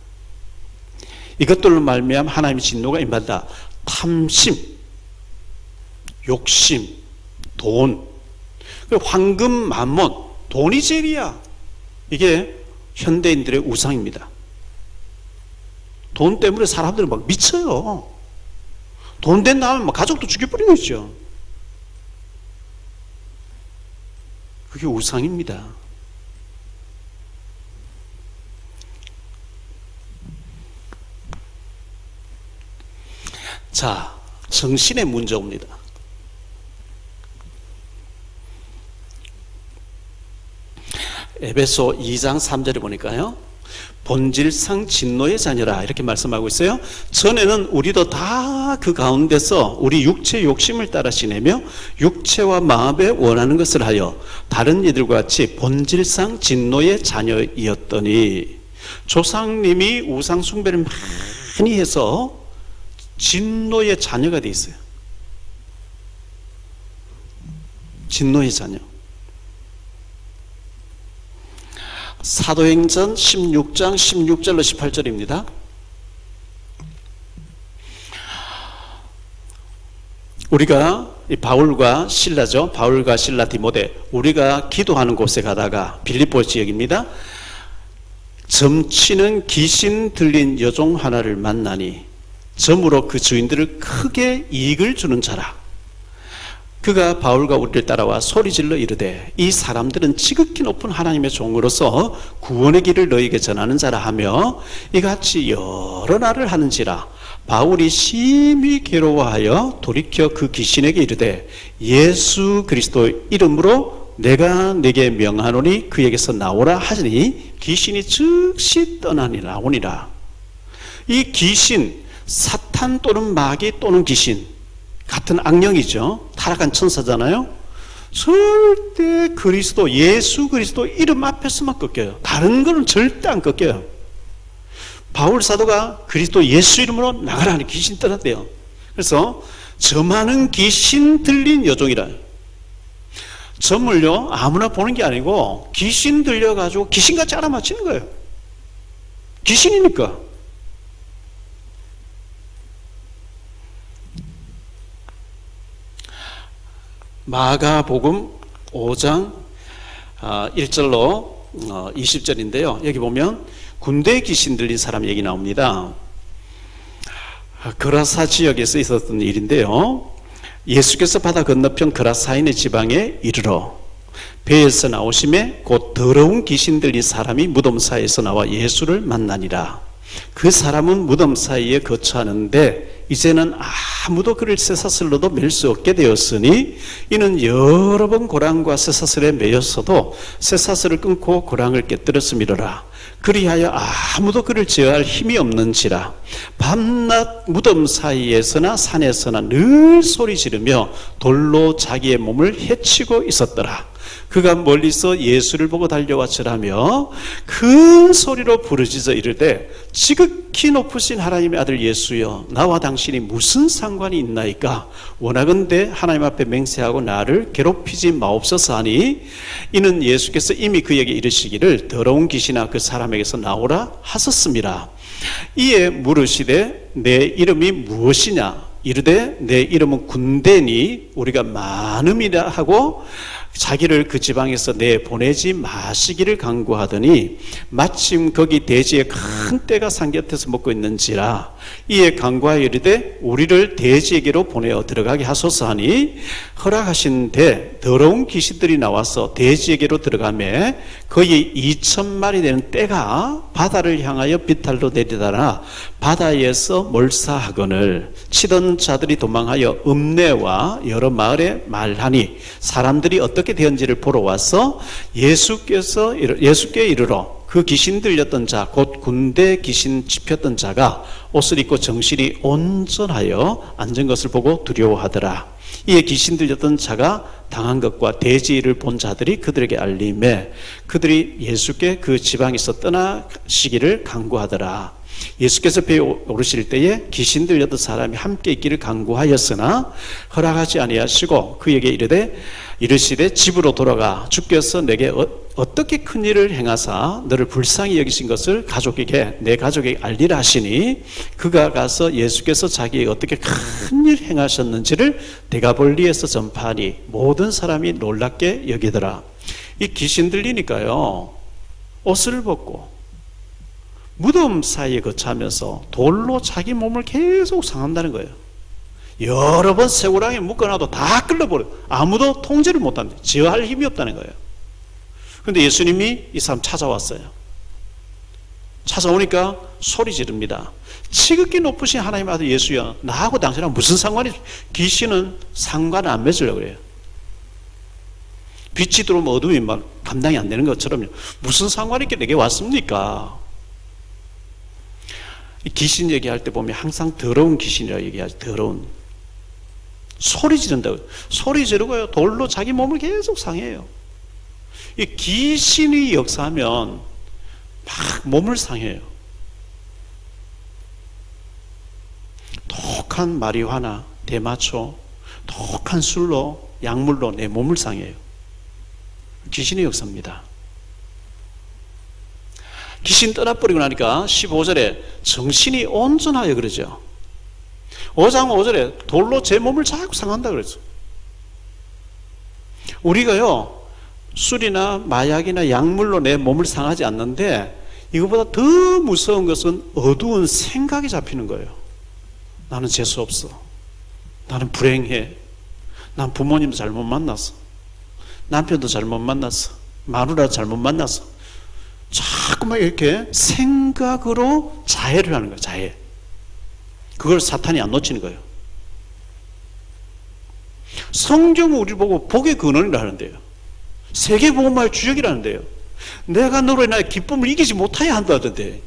이것들로 말미암아 하나님의 진노가 임한다. 탐심, 욕심, 돈, 황금, 만몬, 돈이 제일이야. 이게 현대인들의 우상입니다. 돈 때문에 사람들은 막 미쳐요. 돈 된 다음에 막 가족도 죽여버리고 있죠. 그게 우상입니다. 자, 정신의 문제 옵니다. 에베소 2장 3절에 보니까요, 본질상 진노의 자녀라 이렇게 말씀하고 있어요. 전에는 우리도 다 그 가운데서 우리 육체의 욕심을 따라 지내며 육체와 마음에 원하는 것을 하여 다른 이들과 같이 본질상 진노의 자녀이었더니, 조상님이 우상 숭배를 많이 해서 진노의 자녀가 돼 있어요. 진노의 자녀. 사도행전 16장 16절로 18절입니다. 우리가 이 바울과 실라죠. 바울과 실라 디모데, 우리가 기도하는 곳에 가다가 빌립보 지역입니다. 점치는 귀신 들린 여종 하나를 만나니 점으로 그 주인들을 크게 이익을 주는 자라. 그가 바울과 우리를 따라와 소리질러 이르되 이 사람들은 지극히 높은 하나님의 종으로서 구원의 길을 너희에게 전하는 자라 하며 이같이 여러 날을 하는지라. 바울이 심히 괴로워하여 돌이켜 그 귀신에게 이르되 예수 그리스도 이름으로 내가 네게 명하노니 그에게서 나오라 하시니 귀신이 즉시 떠나니 나오니라. 이 귀신, 사탄 또는 마귀 또는 귀신, 같은 악령이죠. 타락한 천사잖아요. 절대 그리스도, 예수 그리스도 이름 앞에서만 꺾여요. 다른 거는 절대 안 꺾여요. 바울 사도가 그리스도 예수 이름으로 나가라 하니 귀신 떠났대요. 그래서 점하는 귀신 들린 여종이라. 점을요 아무나 보는 게 아니고 귀신 들려가지고 귀신같이 알아맞히는 거예요. 귀신이니까. 마가복음 5장 1절로 20절인데요. 여기 보면 군대 귀신 들린 사람 얘기 나옵니다. 그라사 지역에서 있었던 일인데요. 예수께서 바다 건너편 그라사인의 지방에 이르러 배에서 나오심에 곧 더러운 귀신 들린 사람이 무덤 사이에서 나와 예수를 만나니라. 그 사람은 무덤 사이에 거처하는데 이제는 아무도 그를 쇠사슬로도 맬 수 없게 되었으니 이는 여러 번 고랑과 쇠사슬에 매였어도 쇠사슬을 끊고 고랑을 깨뜨렸음이로라. 그리하여 아무도 그를 제어할 힘이 없는지라. 밤낮 무덤 사이에서나 산에서나 늘 소리 지르며 돌로 자기의 몸을 해치고 있었더라. 그가 멀리서 예수를 보고 달려와 절하며 큰 소리로 부르짖어 이르되 지극히 높으신 하나님의 아들 예수여, 나와 당신이 무슨 상관이 있나이까? 원하건대 하나님 앞에 맹세하고 나를 괴롭히지 마옵소서 하니 이는 예수께서 이미 그에게 이르시기를 더러운 귀신아 그 사람에게서 나오라 하셨습니다. 이에 물으시되 내 이름이 무엇이냐? 이르되 내 이름은 군대니 우리가 많음이라 하고 자기를 그 지방에서 내보내지 마시기를 간구하더니 마침 거기 대지에 큰 떼가 산 곁에서 먹고 있는지라. 이에 간구하여 이르되 우리를 대지에게로 보내어 들어가게 하소서 하니 허락하신데 더러운 귀신들이 나와서 대지에게로 들어가매 거의 2,000마리 되는 떼가 바다를 향하여 비탈로 내리다가 바다에서 몰사하거늘 치던 자들이 도망하여 읍내와 여러 마을에 말하니 사람들이 어떻게 되었는지를 보러 와서 예수께 이르러 그 귀신 들렸던 자 곧 군대 귀신 짚혔던 자가 옷을 입고 정신이 온전하여 앉은 것을 보고 두려워하더라. 이에 귀신 들렸던 자가 당한 것과 대지를 본 자들이 그들에게 알림해 그들이 예수께 그 지방에서 떠나시기를 간구하더라. 예수께서 배에 오르실 때에 귀신 들렸던 사람이 함께 있기를 간구하였으나 허락하지 아니하시고 그에게 이르시되 집으로 돌아가 주께서 내게 어떻게 큰 일을 행하사 너를 불쌍히 여기신 것을 내 가족에게 알리라 하시니 그가 가서 예수께서 자기에게 어떻게 큰 일 행하셨는지를 데가볼리에서 전파하니 모든 사람이 놀랍게 여기더라. 이 귀신 들리니까요 옷을 벗고 무덤 사이에 거처하면서 돌로 자기 몸을 계속 상한다는 거예요. 여러 번 쇠고랑에 묶어놔도 다 끌려버려. 아무도 통제를 못한다. 제어할 힘이 없다는 거예요. 그런데 예수님이 이 사람 찾아왔어요. 찾아오니까 소리 지릅니다. 지극히 높으신 하나님의 아들 예수야, 나하고 당신하고 무슨 상관이? 귀신은 상관을 안 맺으려고 그래요. 빛이 들어오면 어둠이 막 감당이 안 되는 것처럼요. 무슨 상관이 있게 내게 왔습니까? 귀신 얘기할 때 보면 항상 더러운 귀신이라고 얘기하죠. 더러운. 소리 지른다고요. 소리 지르고요. 돌로 자기 몸을 계속 상해요. 이 귀신이 역사하면 막 몸을 상해요. 독한 마리화나 대마초, 독한 술로, 약물로 내 몸을 상해요. 귀신의 역사입니다. 귀신 떠나버리고 나니까 15절에 정신이 온전하여 그러죠. 5장 5절에 돌로 제 몸을 자꾸 상한다 그랬어. 우리가요, 술이나 마약이나 약물로 내 몸을 상하지 않는데 이거보다 더 무서운 것은 어두운 생각이 잡히는 거예요. 나는 재수 없어. 나는 불행해. 난 부모님도 잘못 만났어. 남편도 잘못 만났어. 마누라도 잘못 만났어. 자꾸만 이렇게 생각으로 자해를 하는 거예요. 자해. 그걸 사탄이 안 놓치는 거예요. 성경은 우리 보고 복의 근원이라 하는데요. 세계복음화의 주역이라는데요. 내가 너로 인하여 기쁨을 이기지 못하여 한다던데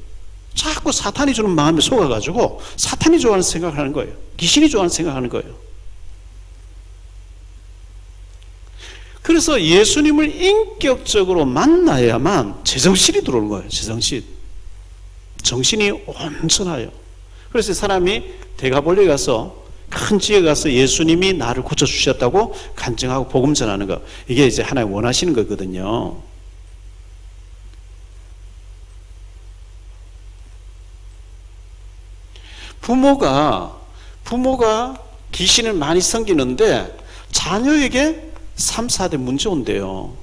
자꾸 사탄이 주는 마음에 속아가지고 사탄이 좋아하는 생각을 하는 거예요. 귀신이 좋아하는 생각을 하는 거예요. 그래서 예수님을 인격적으로 만나야만 제정신이 들어오는 거예요. 제정신. 정신이 온전하여. 그래서 사람이 대가볼리에 가서 큰 지에 가서 예수님이 나를 고쳐주셨다고 간증하고 복음 전하는 거, 이게 이제 하나님 원하시는 거거든요. 부모가 귀신을 많이 섬기는데 자녀에게 3, 4대 문제 온대요.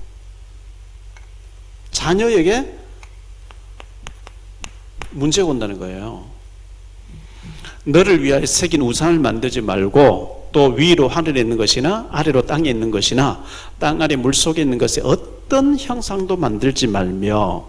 자녀에게 문제가 온다는 거예요. 너를 위하여 새긴 우상을 만들지 말고 또 위로 하늘에 있는 것이나 아래로 땅에 있는 것이나 땅 아래 물속에 있는 것에 어떤 형상도 만들지 말며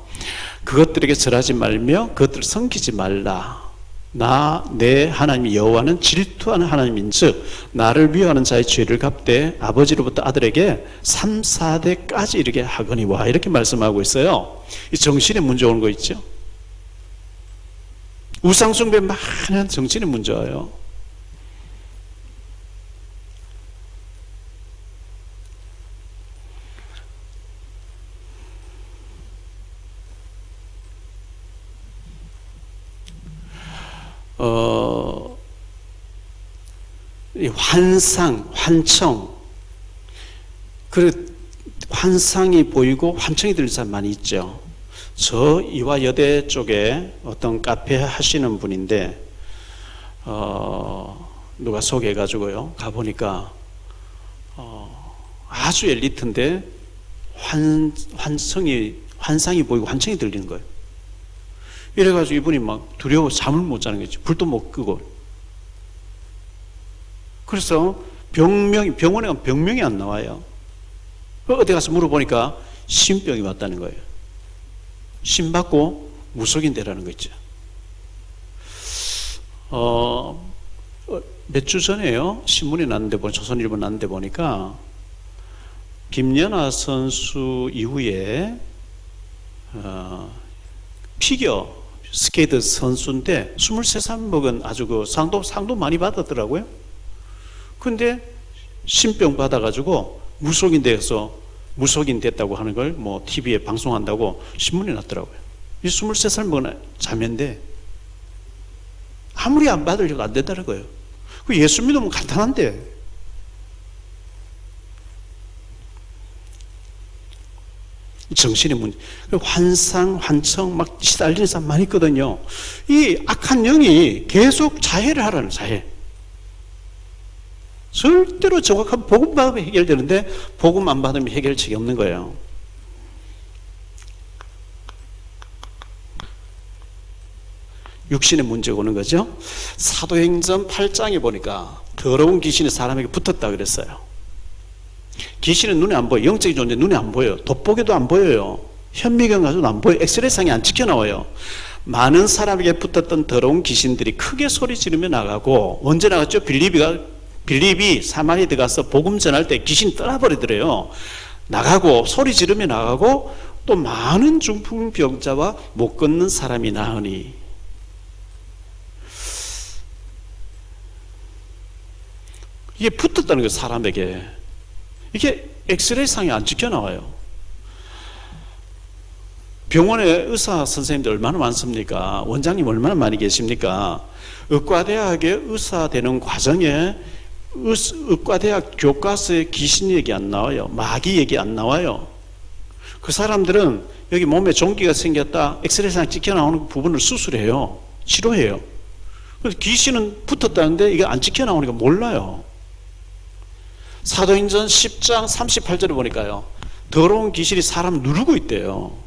그것들에게 절하지 말며 그것들을 섬기지 말라. 나 내 하나님 여호와는 질투하는 하나님인즉 나를 미워하는 자의 죄를 갚되 아버지로부터 아들에게 3, 4대까지 이르게 하거니와, 이렇게 말씀하고 있어요. 이 정신에 문제 오는 거 있죠. 우상숭배 많은 정신에 문제 와요. 이 환상, 환청, 그 환상이 보이고 환청이 들리는 사람 많이 있죠. 저 이화여대 쪽에 어떤 카페 하시는 분인데 누가 소개해가지고요 가보니까 아주 엘리트인데 환상이 보이고 환청이 들리는 거예요. 이래가지고 이분이 막 두려워 잠을 못 자는 거죠. 불도 못 끄고. 그래서 병원에 가면 병명이 안 나와요. 어디 가서 물어보니까 신병이 왔다는 거예요. 신 받고 무속인대라는 거 있죠. 몇 주 전에요, 신문에 났는데, 조선일보 났는데 보니까 김연아 선수 이후에 피겨 스케이트 선수인데 23살 먹은 아주 그 상도 많이 받았더라고요. 근데 신병 받아가지고 무속인 됐다고 하는 걸 뭐 TV에 방송한다고 신문에 났더라고요. 이 23살 먹은 자매인데 아무리 안 받으려고 안 된다는 거예요. 그 예수 믿으면 간단한데. 정신의 문제. 환상, 환청 막 시달리는 사람 많이 있거든요. 이 악한 영이 계속 자해를 하라는 자해. 절대로 정확한 복음 받으면 해결되는데 복음 안 받으면 해결책이 없는 거예요. 육신의 문제가 오는 거죠. 사도행전 8장에 보니까 더러운 귀신이 사람에게 붙었다 그랬어요. 귀신은 눈에 안 보여요. 영적인 존재 눈에 안 보여요. 돋보기도 안 보여요. 현미경 가지고도 안 보여요. 엑스레이상이 안 찍혀 나와요. 많은 사람에게 붙었던 더러운 귀신들이 크게 소리 지르며 나가고, 언제 나갔죠? 빌립이 사마리아에 들어가서 복음 전할 때 귀신 떠나버리더래요. 나가고 소리 지르며 나가고 또 많은 중풍병자와 못 걷는 사람이 나으니. 이게 붙었다는 거예요. 사람에게. 이게 엑스레이상이 안 찍혀 나와요. 병원에 의사 선생님들 얼마나 많습니까? 원장님 얼마나 많이 계십니까? 의과대학의 의사 되는 과정에 의과대학 교과서에 귀신 얘기 안 나와요. 마귀 얘기 안 나와요. 그 사람들은 여기 몸에 종기가 생겼다, 엑스레이상 찍혀 나오는 부분을 수술해요. 치료해요. 그래서 귀신은 붙었다는데 이게 안 찍혀 나오니까 몰라요. 사도행전 10장 38절에 보니까요, 더러운 귀신이 사람 누르고 있대요.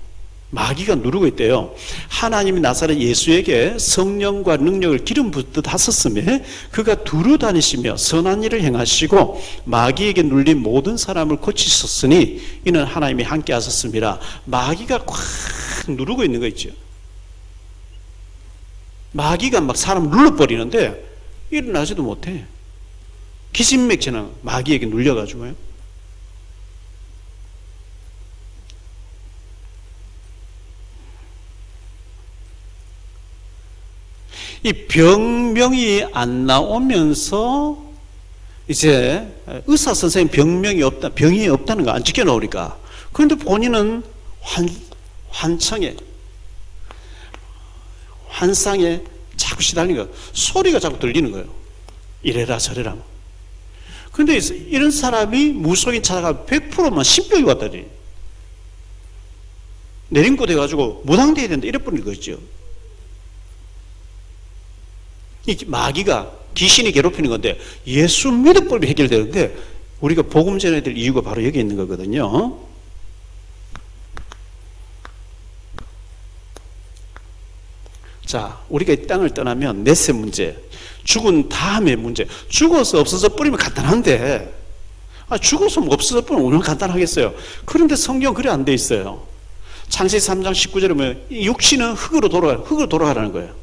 마귀가 누르고 있대요. 하나님이 나사렛 예수에게 성령과 능력을 기름 붓듯 하셨으며 그가 두루 다니시며 선한 일을 행하시고 마귀에게 눌린 모든 사람을 고치셨으니 이는 하나님이 함께 하셨습니다. 마귀가 꽉 누르고 있는 거 있죠. 마귀가 막 사람 눌러버리는데 일어나지도 못해. 기진맥진한 마귀에게 눌려가지고요. 이 병명이 안 나오면서 이제 의사 선생님 병명이 없다, 병이 없다는 거 안 지켜 놓으니까. 그런데 본인은 환상에 자꾸 시달리는 거예요. 소리가 자꾸 들리는 거예요. 이래라 저래라. 그런데 이런 사람이 무속인 찾아가 100%만 신병이 왔다니. 내림고 돼가지고 무당돼야 된다 이래 버리는 거죠. 이 마귀가 귀신이 괴롭히는 건데 예수 믿음법이 해결되는데 우리가 복음 전해야 될 이유가 바로 여기 있는 거거든요. 자, 우리가 이 땅을 떠나면 넷의 문제, 죽은 다음의 문제. 죽어서 없어져 버리면 간단한데, 죽어서 없어져 버리면 얼마나 간단하겠어요. 그런데 성경 그래 안 돼 있어요. 창세기 3장 19절에 보면 육신은 흙으로 돌아가라는 거예요.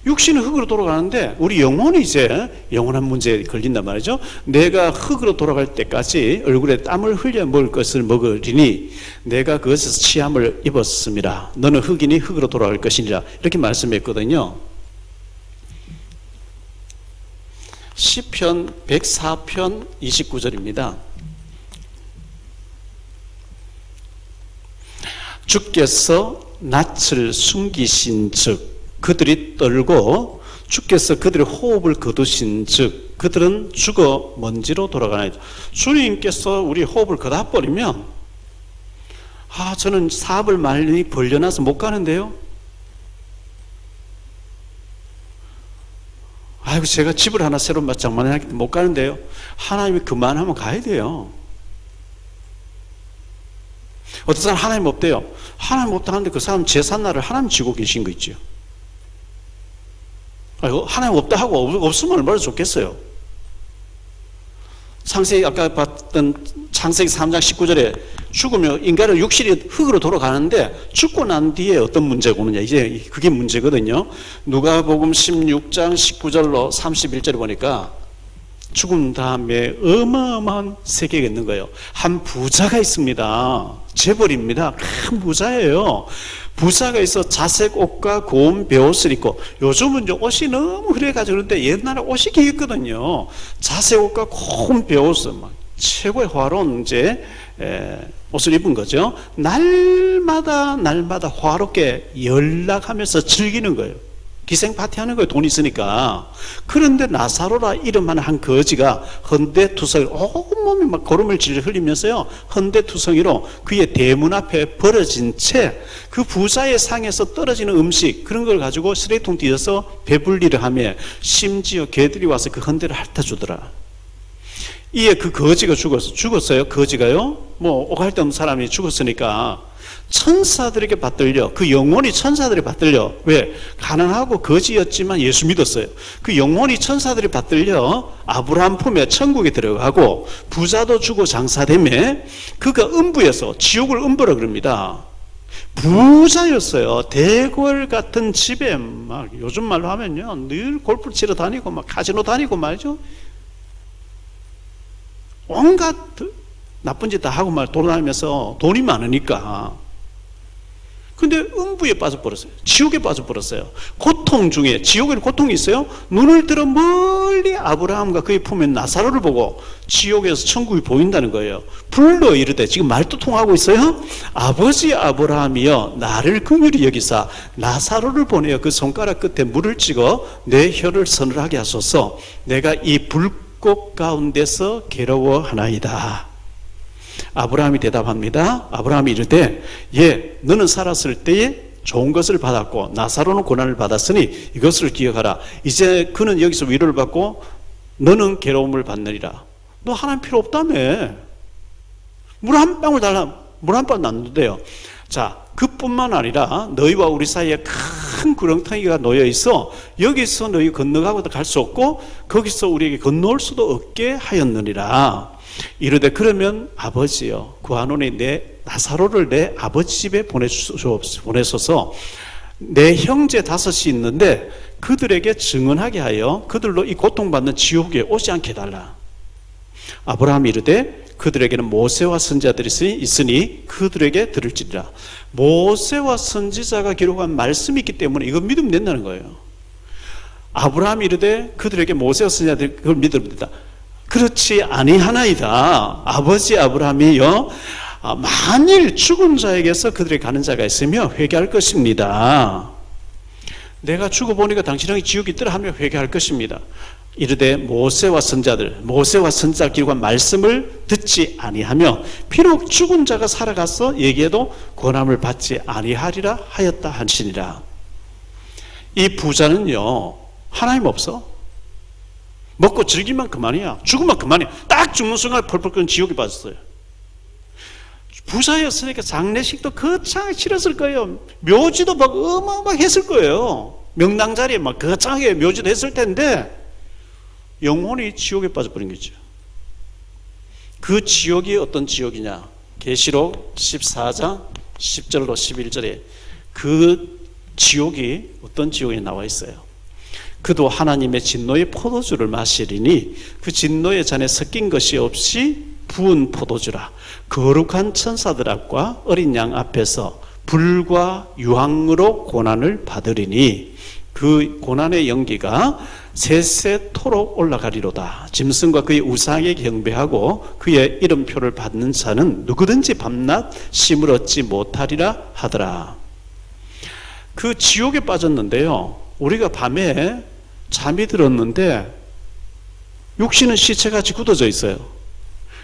육신은 흙으로 돌아가는데 우리 영혼이 이제 영원한 문제에 걸린단 말이죠. 내가 흙으로 돌아갈 때까지 얼굴에 땀을 흘려 먹을 것을 먹으리니 내가 그것에서 취함을 입었습니다. 너는 흙이니 흙으로 돌아갈 것이니라. 이렇게 말씀했거든요. 시편 104편 29절입니다. 주께서 낯을 숨기신 즉 그들이 떨고 주께서 그들의 호흡을 거두신 즉 그들은 죽어 먼지로 돌아가나이다. 주님께서 우리 호흡을 거둬버리면 저는 사업을 많이 벌려놔서 못 가는데요. 아이고 제가 집을 하나 새로 장만해야 못 가는데요. 하나님이 그만하면 가야 돼요. 어떤 사람 하나님 없대요. 하나님 없다 하는데 그 사람 제삿날을 하나님 지고 계신 거 있죠. 하나님 없다 하고 없으면 얼마나 좋겠어요. 창세기 아까 봤던 창세기 3장 19절에 죽으면 인간은 육신이 흙으로 돌아가는데 죽고 난 뒤에 어떤 문제가 오느냐, 이제 그게 문제거든요. 누가복음 16장 19절로 31절에 보니까 죽은 다음에 어마어마한 세계가 있는 거예요. 한 부자가 있습니다. 재벌입니다. 큰 부자예요. 부자가 있어 자색 옷과 고운 베옷을 입고, 요즘은 이제 옷이 너무 흐려가지고 그런데 옛날에 옷이 길었거든요. 자색 옷과 고운 베옷을 막 최고의 화로운 이제 옷을 입은 거죠. 날마다 화롭게 연락하면서 즐기는 거예요. 기생 파티하는 거예요. 돈 있으니까. 그런데 나사로라 이름하는 한 거지가 헌데투성이 온몸이 막 고름을 질질 흘리면서요, 헌데투성이로 그의 대문 앞에 벌어진 채 그 부자의 상에서 떨어지는 음식 그런 걸 가지고 쓰레기통 뒤져서 배불리를 하며 심지어 개들이 와서 그 헌데를 핥아주더라. 이에 그 거지가 죽었어요. 거지가요, 뭐 오갈 데 없는 사람이 죽었으니까 천사들에게 받들려, 그 영혼이 천사들에게 받들려. 왜? 가난하고 거지였지만 예수 믿었어요. 그 영혼이 천사들이 받들려 아브라함 품에 천국에 들어가고, 부자도 주고 장사되며 그가 음부에서, 지옥을 음부라 그럽니다. 부자였어요. 대궐 같은 집에 막 요즘 말로 하면요, 늘 골프 치러 다니고 막 카지노 다니고 말이죠. 온갖 나쁜 짓 다 하고 말 돌아다니면서 돈이 많으니까. 근데 음부에 빠져버렸어요. 지옥에 빠져버렸어요. 고통 중에, 지옥에는 고통이 있어요. 눈을 들어 멀리 아브라함과 그의 품에 나사로를 보고 지옥에서 천국이 보인다는 거예요. 불러 이르되, 지금 말도 통하고 있어요. 아버지 아브라함이여, 나를 긍휼히 여기사 나사로를 보내어 그 손가락 끝에 물을 찍어 내 혀를 서늘하게 하소서. 내가 이 불꽃 가운데서 괴로워하나이다. 아브라함이 대답합니다. 아브라함이 이르되, 예, 너는 살았을 때에 좋은 것을 받았고 나사로는 고난을 받았으니 이것을 기억하라. 이제 그는 여기서 위로를 받고 너는 괴로움을 받느니라. 너 하나님 필요 없다며. 물 한 방울 달라. 물 한 방울 놨는데요. 자, 그뿐만 아니라 너희와 우리 사이에 큰 구렁텅이가 놓여 있어 여기서 너희 건너가고도 갈 수 없고 거기서 우리에게 건너올 수도 없게 하였느니라. 이르되 그러면 아버지여 구하노니 내 나사로를 내 아버지 집에 보내소서. 내 형제 5이 있는데 그들에게 증언하게 하여 그들로 이 고통받는 지옥에 오지 않게 해달라. 아브라함이 이르되 그들에게는 모세와 선지자들이 있으니 그들에게 들을지니라. 모세와 선지자가 기록한 말씀이 있기 때문에 이거 믿으면 된다는 거예요. 아브라함이 이르되 그들에게 모세와 선지자들이 그걸 믿으면 된다. 그렇지 아니하나이다. 아버지 아브라함이요 만일 죽은 자에게서 그들에게 가는 자가 있으며 회개할 것입니다. 내가 죽어보니까 당신에게 지옥이 있더라 하며 회개할 것입니다. 이르되 모세와 선지자 기록한 말씀을 듣지 아니하며 비록 죽은 자가 살아가서 얘기해도 권함을 받지 아니하리라 하였다 하시니라. 이 부자는요 하나님 없어. 먹고 즐기면 그만이야. 죽으면 그만이야. 딱 죽는 순간 펄펄 끓는 지옥에 빠졌어요. 부자였으니까 장례식도 거창하게 치렀을 거예요. 묘지도 막 어마어마하게 했을 거예요. 명당 자리에 막 거창하게 묘지도 했을 텐데 영혼이 지옥에 빠져버린 거죠. 그 지옥이 어떤 지옥이냐? 계시록 14장 10절로 11절에 그 지옥이 어떤 지옥에 나와 있어요. 그도 하나님의 진노의 포도주를 마시리니 그 진노의 잔에 섞인 것이 없이 부은 포도주라. 거룩한 천사들 앞과 어린 양 앞에서 불과 유황으로 고난을 받으리니 그 고난의 연기가 세세토록 올라가리로다. 짐승과 그의 우상에 경배하고 그의 이름표를 받는 자는 누구든지 밤낮 쉼을 얻지 못하리라 하더라. 그 지옥에 빠졌는데요, 우리가 밤에 잠이 들었는데 육신은 시체같이 굳어져 있어요.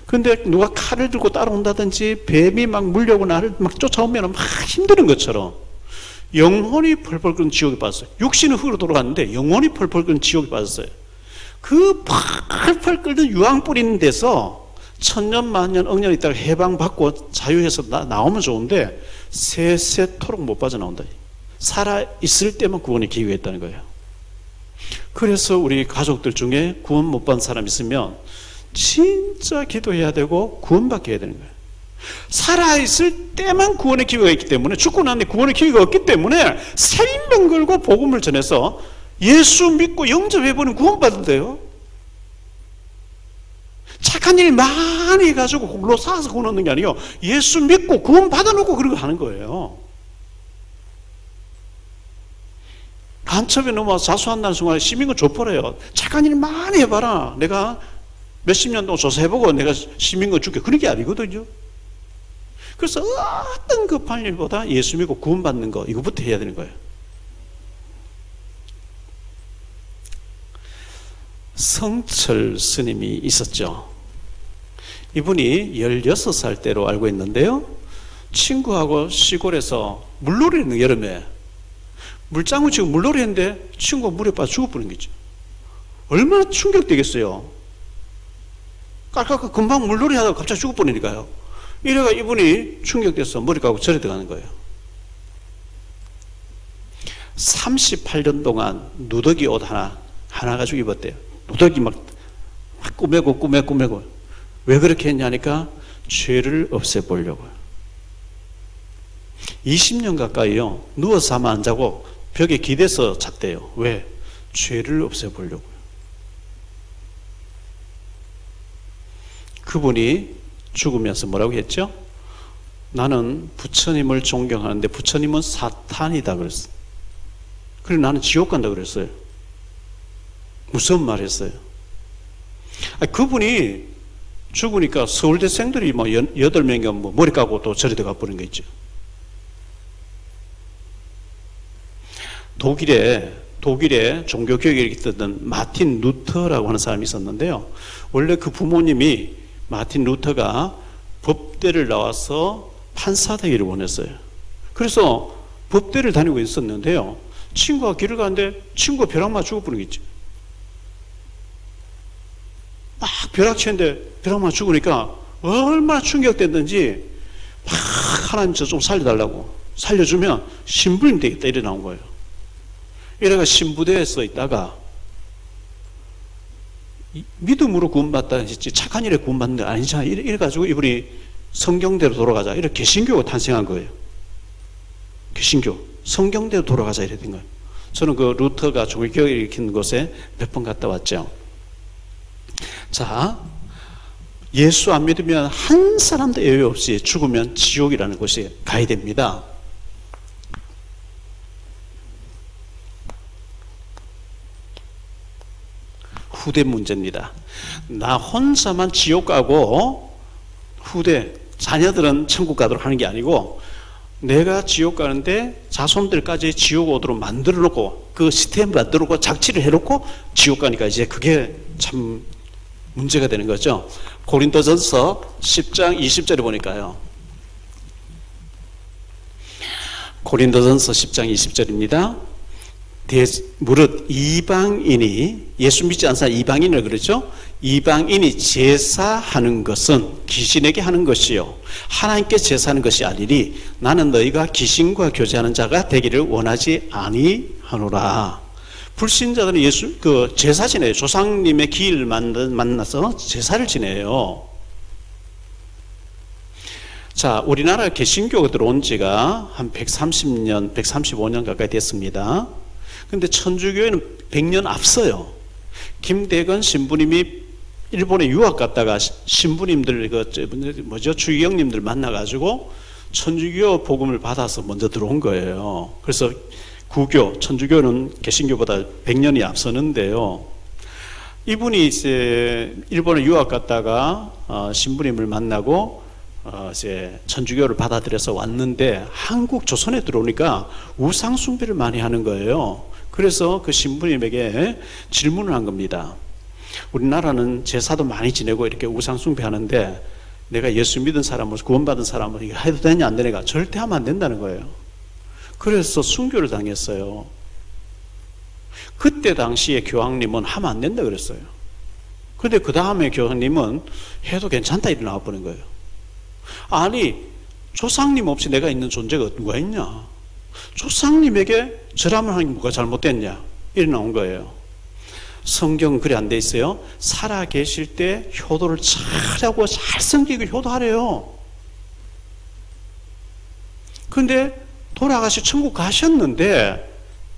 근데 누가 칼을 들고 따라온다든지 뱀이 막 물려고 나를 막 쫓아오면 막 힘드는 것처럼 영혼이 펄펄 끓는 지옥에 빠졌어요. 육신은 흙으로 돌아갔는데 영혼이 펄펄 끓는 지옥에 빠졌어요. 그 펄펄 끓는 유황 뿌리는 데서 천년 만년 억년 있다가 해방받고 자유해서 나오면 좋은데 세세토록 못 빠져나온다. 살아있을 때만 구원의 기회가 있다는 거예요. 그래서 우리 가족들 중에 구원 못 받은 사람 있으면 진짜 기도해야 되고 구원받게 해야 되는 거예요. 살아있을 때만 구원의 기회가 있기 때문에, 죽고 난 뒤에 구원의 기회가 없기 때문에 생명 걸고 복음을 전해서 예수 믿고 영접해버리면 구원받는데요. 착한 일 많이 해가지고 홀로 쌓아서 구원 얻는 게 아니에요. 예수 믿고 구원 받아놓고 그런 거 하는 거예요. 간첩에 넘어와서 자수한다는 순간에 시민권 줘버려요. 착한 일 많이 해봐라. 내가 몇십 년 동안 조사해보고 내가 시민권 줄게. 그런 게 아니거든요. 그래서 어떤 급한 일보다 예수 믿고 구원받는 거, 이거부터 해야 되는 거예요. 성철 스님이 있었죠. 이분이 16살 때로 알고 있는데요, 친구하고 시골에서 물놀이 했는 여름에 물장구 치고 물놀이 했는데 친구가 물에 빠져 죽어버린 거죠. 얼마나 충격되겠어요. 깔깔깔 금방 물놀이 하다가 갑자기 죽어버리니까요. 이래가 이분이 충격돼서 머리 까고 절에 들어가는 거예요. 38년 동안 누더기 옷 하나 가지고 입었대요. 누더기 막 꾸매고. 왜 그렇게 했냐니까 죄를 없애보려고요. 20년 가까이요, 누워서 잠 안 자고 벽에 기대서 잤대요. 왜? 죄를 없애보려고요. 그분이 죽으면서 뭐라고 했죠? 나는 부처님을 존경하는데 부처님은 사탄이다 그랬어요. 그리고 나는 지옥 간다 그랬어요. 무슨 말 했어요? 그분이 죽으니까 서울대생들이 뭐 8명이 뭐 머리 까고 또 절에 들어가 버린 거 있죠. 독일에 종교교육을 있었던 마틴 루터라고 하는 사람이 있었는데요, 원래 그 부모님이 마틴 루터가 법대를 나와서 판사 되기를 원했어요. 그래서 법대를 다니고 있었는데요, 친구가 길을 가는데 친구가 벼락 맞아 죽어버린 게 있죠. 막 벼락 치는데 벼락만 죽으니까 얼마나 충격됐는지 막 하나님 저 좀 살려달라고 살려주면 신부님 되겠다 이래 나온 거예요. 이래가 신부대에 서 있다가 믿음으로 구원받다 했지 착한 일에 구원받는 게 아니잖아. 이래가지고 이분이 성경대로 돌아가자. 이렇게 개신교가 탄생한 거예요. 개신교. 성경대로 돌아가자 이래 된 거예요. 저는 그 루터가 종교개혁을 일으킨 곳에 몇 번 갔다 왔죠. 자, 예수 안 믿으면 한 사람도 예외 없이 죽으면 지옥이라는 곳에 가야 됩니다. 후대 문제입니다. 나 혼자만 지옥 가고 후대 자녀들은 천국 가도록 하는 게 아니고 내가 지옥 가는데 자손들까지 지옥 오도록 만들어 놓고 그 시스템 만들어 놓고 작치를 해 놓고 지옥 가니까 이제 그게 참 문제가 되는 거죠. 고린도전서 10장 20절에 보니까요. 고린도전서 10장 20절입니다. 무릇 이방인이 예수 믿지 않는 사람 이방인을 그러죠. 이방인이 제사하는 것은 귀신에게 하는 것이요 하나님께 제사하는 것이 아니니 나는 너희가 귀신과 교제하는 자가 되기를 원하지 아니하노라. 불신자들은 예수 그 제사 지내요. 조상님의 기를 만나서 제사를 지내요. 자, 우리나라 개신교가 들어온 지가 한 130년, 135년 가까이 됐습니다. 근데 천주교에는 100년 앞서요. 김대건 신부님이 일본에 유학 갔다가 신부님들 주의경님들 만나가지고 천주교 복음을 받아서 먼저 들어온 거예요. 그래서 구교, 천주교는 개신교보다 100년이 앞서는데요. 이분이 이제 일본에 유학 갔다가 신부님을 만나고 이제 천주교를 받아들여서 왔는데 한국 조선에 들어오니까 우상 숭배를 많이 하는 거예요. 그래서 그 신부님에게 질문을 한 겁니다. 우리나라는 제사도 많이 지내고 이렇게 우상 숭배하는데 내가 예수 믿은 사람으로 구원받은 사람으로 이거 해도 되냐 안 되냐가 절대 하면 안 된다는 거예요. 그래서 순교를 당했어요. 그때 당시에 교황님은 하면 안 된다 그랬어요. 그런데 그 다음에 교황님은 해도 괜찮다 이렇게 나와버린 거예요. 아니 조상님 없이 내가 있는 존재가 누가 있냐, 조상님에게 절함을 하는 게 뭐가 잘못됐냐 이래 나온 거예요. 성경은 그래 안 돼 있어요. 살아 계실 때 효도를 잘하고 잘 섬기고 효도하래요. 그런데 돌아가시 천국 가셨는데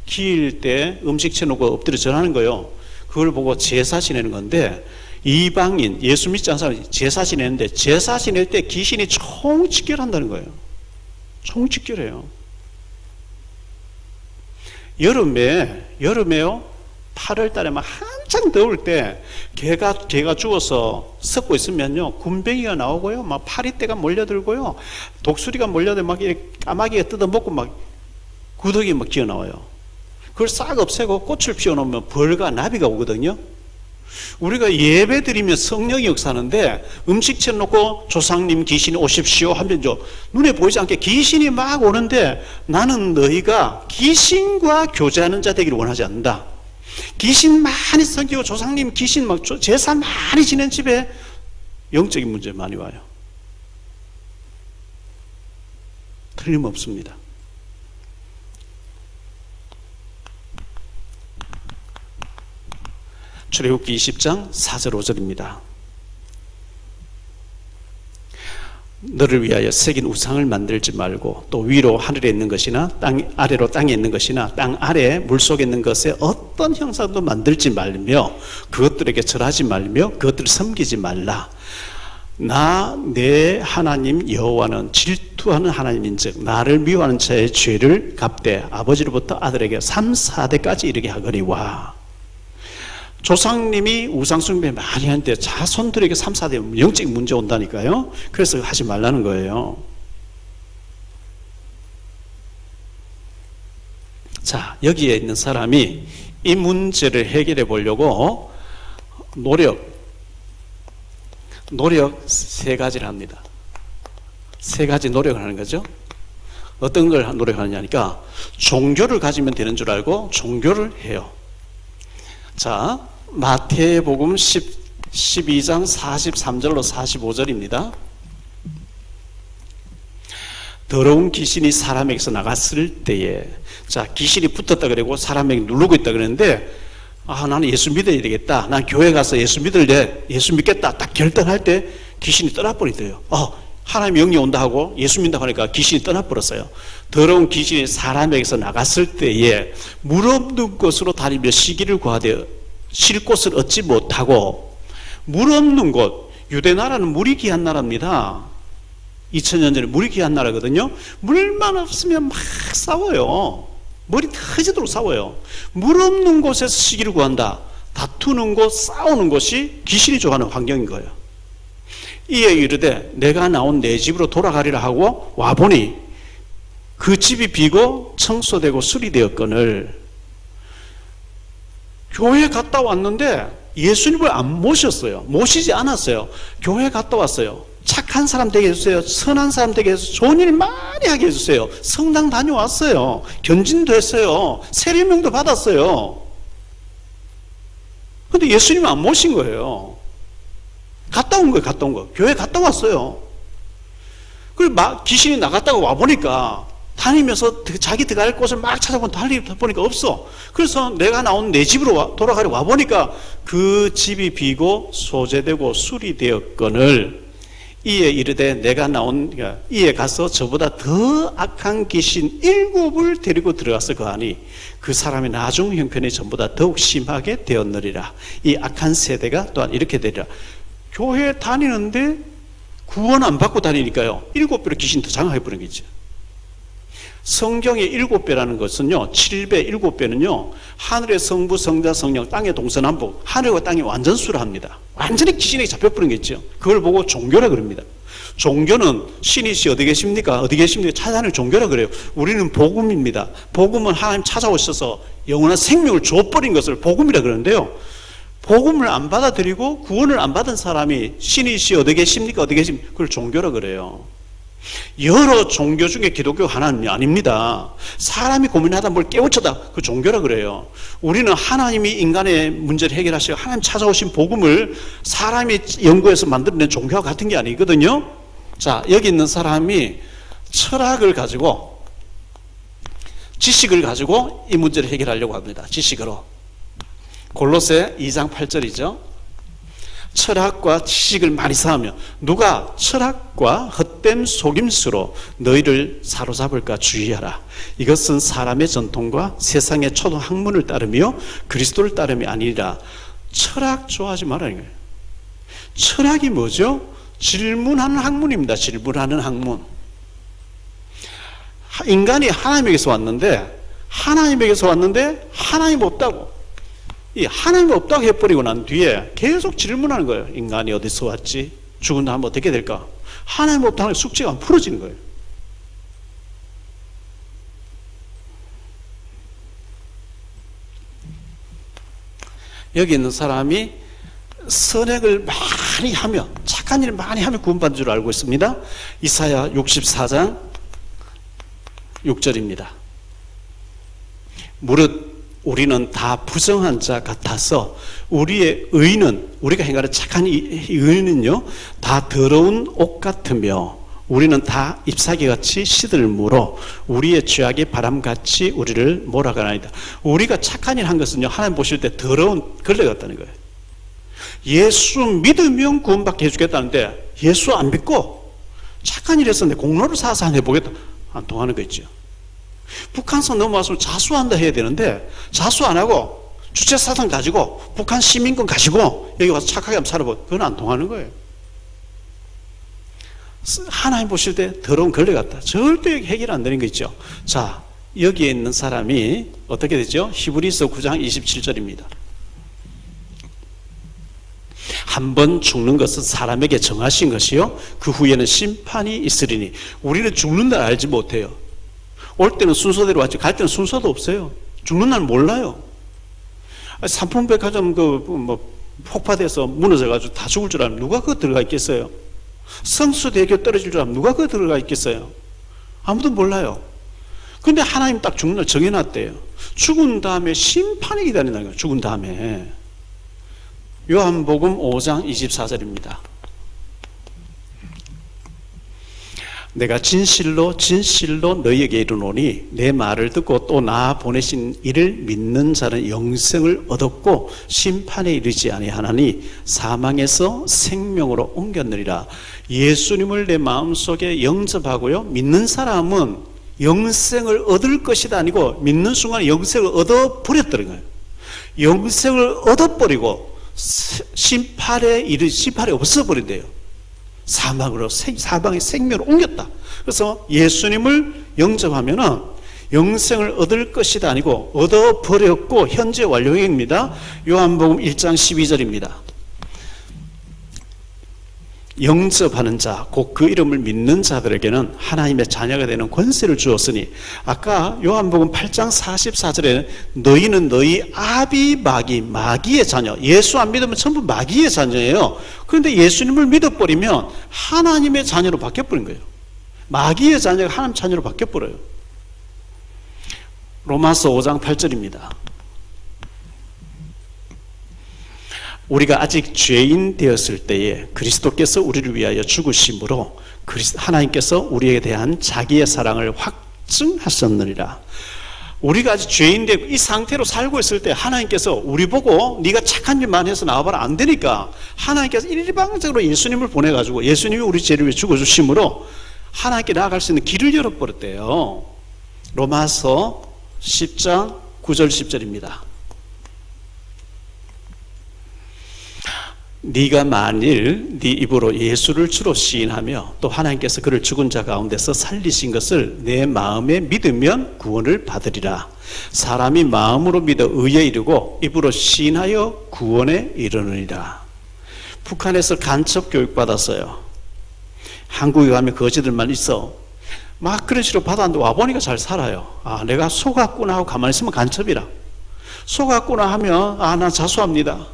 기일 때 음식 채놓고 엎드려 절하는 거예요. 그걸 보고 제사 지내는 건데 이방인 예수 믿지 않는 사람이 제사 지내는데 제사 지낼 때 귀신이 총집결한다는 거예요. 총집결해요. 여름에요 8월 달에 막 한창 더울 때 개가 죽어서 썩고 있으면요 군뱅이가 나오고요 막 파리떼가 몰려들고요 독수리가 몰려들 막 이렇게 까마귀가 뜯어먹고 막 구더기 막 기어 나와요. 그걸 싹 없애고 꽃을 피워놓으면 벌과 나비가 오거든요. 우리가 예배 드리면 성령이 역사하는데 음식 채놓고 조상님 귀신이 오십시오 하면 눈에 보이지 않게 귀신이 막 오는데 나는 너희가 귀신과 교제하는 자 되기를 원하지 않는다. 귀신 많이 섬기고 조상님 귀신 막 제사 많이 지낸 집에 영적인 문제 많이 와요. 틀림없습니다. 출애굽기 20장 4절 5절입니다. 너를 위하여 새긴 우상을 만들지 말고 또 위로 하늘에 있는 것이나 땅 아래로 땅에 있는 것이나 땅 아래 물속에 있는 것에 어떤 형상도 만들지 말며 그것들에게 절하지 말며 그것들을 섬기지 말라. 나 내 하나님 여호와는 질투하는 하나님인즉 나를 미워하는 자의 죄를 갚되 아버지로부터 아들에게 3, 4대까지 이르게 하거니와. 조상님이 우상숭배 많이 하는데 자손들에게 3, 4대 영적인 문제 온다니까요. 그래서 하지 말라는 거예요. 자, 여기에 있는 사람이 이 문제를 해결해 보려고 노력 세 가지를 합니다. 세 가지 노력을 하는 거죠. 어떤 걸 노력하느냐니까 종교를 가지면 되는 줄 알고 종교를 해요. 자, 마태복음 10 12장 43절로 45절입니다. 더러운 귀신이 사람에게서 나갔을 때에, 자, 귀신이 붙었다 그러고 사람에게 누르고 있다 그러는데, 나는 예수 믿어야 되겠다. 난 교회 가서 예수 믿겠다. 딱 결단할 때 귀신이 떠나버리더래요. 하나님의 영이 온다 하고 예수 믿는다고 하니까 귀신이 떠나버렸어요. 더러운 귀신이 사람에게서 나갔을 때에 물 없는 곳으로 다니며 시기를 구하되 쉴 곳을 얻지 못하고, 물 없는 곳, 유대 나라는 물이 귀한 나라입니다. 2000년 전에 물이 귀한 나라거든요. 물만 없으면 막 싸워요. 머리 터지도록 싸워요. 물 없는 곳에서 시기를 구한다. 다투는 곳, 싸우는 곳이 귀신이 좋아하는 환경인 거예요. 이에 이르되 내가 나온 내 집으로 돌아가리라 하고 와보니 그 집이 비고 청소되고 수리되었거늘. 교회 갔다 왔는데 예수님을 안 모셨어요. 모시지 않았어요. 교회 갔다 왔어요. 착한 사람 되게 해주세요. 선한 사람 되게 해주세요. 좋은 일 많이 하게 해주세요. 성당 다녀왔어요. 견진도 했어요. 세례명도 받았어요. 근데 예수님은 안 모신 거예요. 갔다 온 거예요. 교회 갔다 왔어요. 그리고 귀신이 나갔다가 와보니까 다니면서 자기 들어갈 곳을 막 달리보니까 없어. 그래서 내가 나온 내 집으로 돌아가려 와보니까 그 집이 비고 소재되고 수리되었거늘. 이에 이르되 내가 이에 가서 저보다 더 악한 귀신 7을 데리고 들어가서 거하니 그 사람의 나중 형편이 전보다 더욱 심하게 되었느리라. 이 악한 세대가 또한 이렇게 되리라. 교회 다니는데 구원 안 받고 다니니까요, 7배로 귀신 더 장악해 버린 거죠. 성경의 7배라는 것은요, 7배, 7배는요, 하늘의 성부, 성자, 성령, 땅의 동서남북, 하늘과 땅이 완전수를 합니다. 완전히 귀신에게 잡혀버린 게 있죠. 그걸 보고 종교라 그럽니다. 종교는 신이시 어디 계십니까? 찾아내는 종교라 그래요. 우리는 복음입니다. 복음은 하나님 찾아오셔서 영원한 생명을 줘버린 것을 복음이라 그러는데요, 복음을 안 받아들이고 구원을 안 받은 사람이 신이시 어디 계십니까? 그걸 종교라 그래요. 여러 종교 중에 기독교가 하나는 아닙니다. 사람이 고민하다 뭘 깨우쳐다, 그 종교라 그래요. 우리는 하나님이 인간의 문제를 해결하시고 하나님 찾아오신 복음을 사람이 연구해서 만들어낸 종교와 같은 게 아니거든요. 자, 여기 있는 사람이 철학을 가지고, 지식을 가지고 이 문제를 해결하려고 합니다. 지식으로. 골로새 2장 8절이죠. 철학과 지식을 많이 쌓으며 누가 철학과 헛된 속임수로 너희를 사로잡을까 주의하라. 이것은 사람의 전통과 세상의 초등 학문을 따르며 그리스도를 따름이 아니라. 철학 좋아하지 말라는 거예요. 철학이 뭐죠? 질문하는 학문입니다. 질문하는 학문. 인간이 하나님에게서 왔는데 하나님 없다고. 이 하나님 없다고 해버리고 난 뒤에 계속 질문하는 거예요. 인간이 어디서 왔지? 죽은 다음에 어떻게 될까? 하나님 없다는 숙제가 안 풀어지는 거예요. 여기 있는 사람이 선행을 많이 하며 착한 일을 많이 하며 구원받는 줄 알고 있습니다. 이사야 64장 6절입니다. 무릇 우리는 다 부정한 자 같아서 우리의 의는, 우리가 행하는 착한 의는요, 다 더러운 옷 같으며 우리는 다 잎사귀같이 시들므로 우리의 죄악의 바람같이 우리를 몰아가나이다. 우리가 착한 일 한 것은요, 하나님 보실 때 더러운 걸레 같다는 거예요. 예수 믿으면 구원받게 해주겠다는데 예수 안 믿고 착한 일 했었는데 공로를 쌓아서 한번 해보겠다, 안 통하는 거 있죠. 북한선 넘어와서 자수한다 해야 되는데 자수 안 하고 주체사상 가지고 북한 시민권 가지고 여기 와서 착하게 한번 살아보고, 그건 안 통하는 거예요. 하나님 보실 때 더러운 걸레 같다. 절대 해결 안 되는 거 있죠. 자, 여기에 있는 사람이 어떻게 되죠? 히브리서 9장 27절입니다. 한 번 죽는 것은 사람에게 정하신 것이요 그 후에는 심판이 있으리니. 우리는 죽는 날 알지 못해요. 올 때는 순서대로 왔지 갈 때는 순서도 없어요. 죽는 날 몰라요. 삼풍백화점 폭파돼서 무너져가지고 다 죽을 줄 알면 누가 그거 들어가 있겠어요? 성수대교 떨어질 줄 알면 누가 그거 들어가 있겠어요? 아무도 몰라요. 근데 하나님 딱 죽는 날 정해놨대요. 죽은 다음에 심판이 기다린다는 거예요. 죽은 다음에 요한복음 5장 24절입니다. 내가 진실로 너희에게 이르노니 내 말을 듣고 또 나 보내신 이를 믿는 자는 영생을 얻었고 심판에 이르지 아니하나니 사망에서 생명으로 옮겼느니라. 예수님을 내 마음속에 영접하고요, 믿는 사람은 영생을 얻을 것이다 아니고 믿는 순간 영생을 얻어버렸다는 거예요. 영생을 얻어버리고 심판에 없어버린대요. 사방의 생명을 옮겼다. 그래서 예수님을 영접하면은 영생을 얻을 것이다 아니고 얻어버렸고 현재 완료형입니다. 요한복음 1장 12절입니다. 영접하는 자, 곧 그 이름을 믿는 자들에게는 하나님의 자녀가 되는 권세를 주었으니, 아까 요한복음 8장 44절에 너희는 너희 아비 마귀의 자녀, 예수 안 믿으면 전부 마귀의 자녀예요. 그런데 예수님을 믿어버리면 하나님의 자녀로 바뀌어버린 거예요. 마귀의 자녀가 하나님 자녀로 바뀌어버려요. 로마서 5장 8절입니다. 우리가 아직 죄인 되었을 때에 그리스도께서 우리를 위하여 죽으심으로 하나님께서 우리에 대한 자기의 사랑을 확증하셨느니라. 우리가 아직 죄인 되고 이 상태로 살고 있을 때 하나님께서 우리 보고 네가 착한 일만 해서 나와봐라 안 되니까 하나님께서 일방적으로 예수님을 보내가지고 예수님이 우리 죄를 위해 죽어주심으로 하나님께 나아갈 수 있는 길을 열어버렸대요. 로마서 10장 9절 10절입니다. 네가 만일 네 입으로 예수를 주로 시인하며 또 하나님께서 그를 죽은 자 가운데서 살리신 것을 내 마음에 믿으면 구원을 받으리라. 사람이 마음으로 믿어 의에 이르고 입으로 시인하여 구원에 이르느니라. 북한에서 간첩 교육 받았어요. 한국에 가면 거지들만 있어. 막 그런 식으로 받았는데 와보니까 잘 살아요. 아, 내가 속았구나 하고 가만히 있으면 간첩이라. 속았구나 하면 난 자수합니다.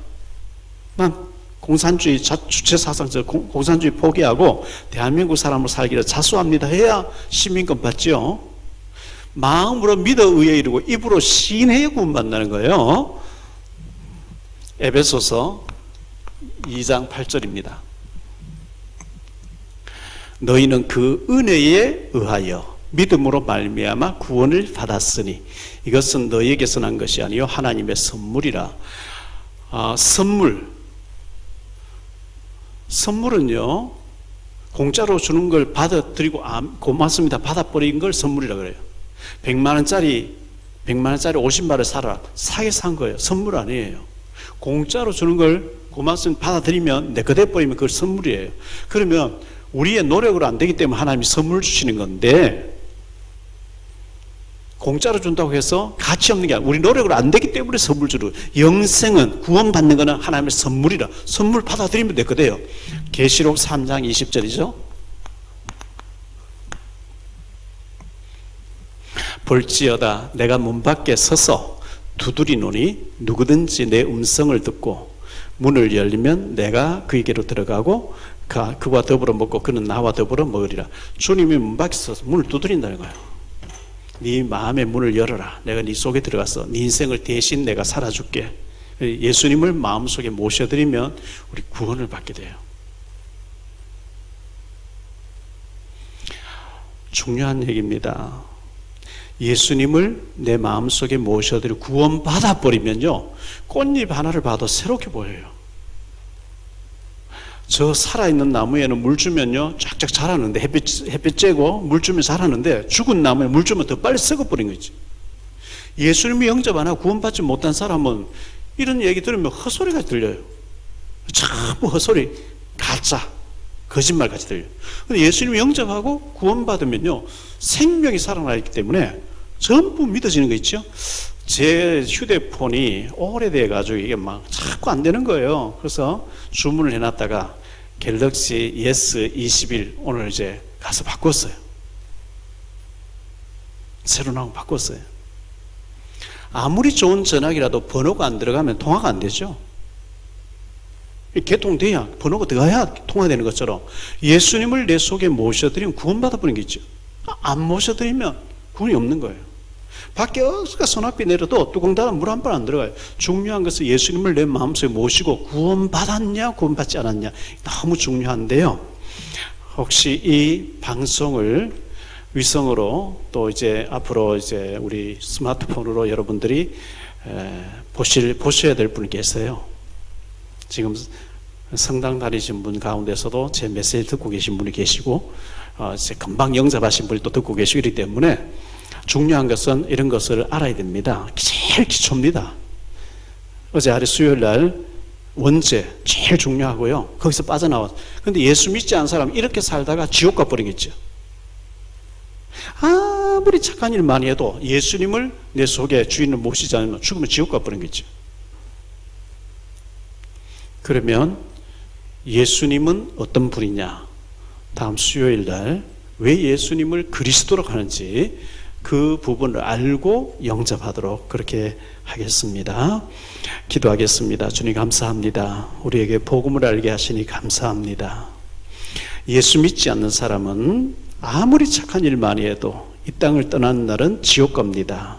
난 공산주의 주체사상적 공산주의 포기하고 대한민국 사람으로 살기를 자수합니다 해야 시민권 받죠. 마음으로 믿어 의에 이르고 입으로 시인해야 구원받는 거예요. 에베소서 2장 8절입니다. 너희는 그 은혜에 의하여 믿음으로 말미암아 구원을 받았으니 이것은 너희에게서 난 것이 아니요 하나님의 선물이라. 선물은요, 공짜로 주는 걸 받아들이고 고맙습니다 받아버린 걸 선물이라 그래요. 100만원짜리 50마리를 사라, 사게 산 거예요. 선물 아니에요. 공짜로 주는 걸 고맙습니다 받아들이면 내 거 돼버리면 그걸 선물이에요. 그러면 우리의 노력으로 안 되기 때문에 하나님이 선물 주시는 건데, 공짜로 준다고 해서 가치 없는 게 아니라 우리 노력으로 안 되기 때문에 선물 주는, 영생은 구원받는 거는 하나님의 선물이라. 선물 받아들이면 될 거예요. 계시록 3장 20절이죠. 볼지어다 내가 문 밖에 서서 두드리노니 누구든지 내 음성을 듣고 문을 열리면 내가 그에게로 들어가고 그와 더불어 먹고 그는 나와 더불어 먹으리라. 주님이 문 밖에 서서 문을 두드린다는 거예요. 네 마음의 문을 열어라. 내가 네 속에 들어가서 네 인생을 대신 내가 살아줄게. 예수님을 마음속에 모셔드리면 우리 구원을 받게 돼요. 중요한 얘기입니다. 예수님을 내 마음속에 모셔드리고 구원 받아버리면요, 꽃잎 하나를 봐도 새롭게 보여요. 저 살아있는 나무에는 물 주면요 쫙쫙 자라는데, 햇빛 쬐고 물 주면 자라는데 죽은 나무에 물 주면 더 빨리 썩어버린 거지. 예수님이 영접 안 하고 구원받지 못한 사람은 이런 얘기 들으면 헛소리가 들려요. 전부 헛소리, 가짜, 거짓말같이 들려요. 근데 예수님이 영접하고 구원받으면요 생명이 살아나 있기 때문에 전부 믿어지는 거 있죠. 제 휴대폰이 오래돼 가지고 이게 막 자꾸 안 되는 거예요. 그래서 주문을 해놨다가 갤럭시 S21 오늘 이제 가서 바꿨어요. 새로 나온 거 바꿨어요. 아무리 좋은 전화기라도 번호가 안 들어가면 통화가 안 되죠. 개통돼야, 번호가 들어가야 통화되는 것처럼 예수님을 내 속에 모셔드리면 구원받아버리는 게 있죠. 안 모셔드리면 구원이 없는 거예요. 밖에 어디가 소낙비 내려도 뚜껑 닫아 물 한 번 안 들어가요. 중요한 것은 예수님을 내 마음속에 모시고 구원받았냐 구원받지 않았냐, 너무 중요한데요. 혹시 이 방송을 위성으로 또 이제 앞으로 이제 우리 스마트폰으로 여러분들이 보셔야 될 분이 계세요. 지금 성당 다니신 분 가운데서도 제 메시지 듣고 계신 분이 계시고, 이제 금방 영접하신 분이 또 듣고 계시기 때문에 중요한 것은 이런 것을 알아야 됩니다. 제일 기초입니다. 어제 아래 수요일 날 원죄 제일 중요하고요. 거기서 빠져나와서. 근데 예수 믿지 않은 사람 이렇게 살다가 지옥 가버리겠죠. 아무리 착한 일 많이 해도 예수님을 내 속에 주인을 모시지 않으면 죽으면 지옥 가버리겠죠. 그러면 예수님은 어떤 분이냐? 다음 수요일 날 왜 예수님을 그리스도로 하는지 그 부분을 알고 영접하도록 그렇게 하겠습니다. 기도하겠습니다. 주님 감사합니다. 우리에게 복음을 알게 하시니 감사합니다. 예수 믿지 않는 사람은 아무리 착한 일 많이 해도 이 땅을 떠나는 날은 지옥 갑니다.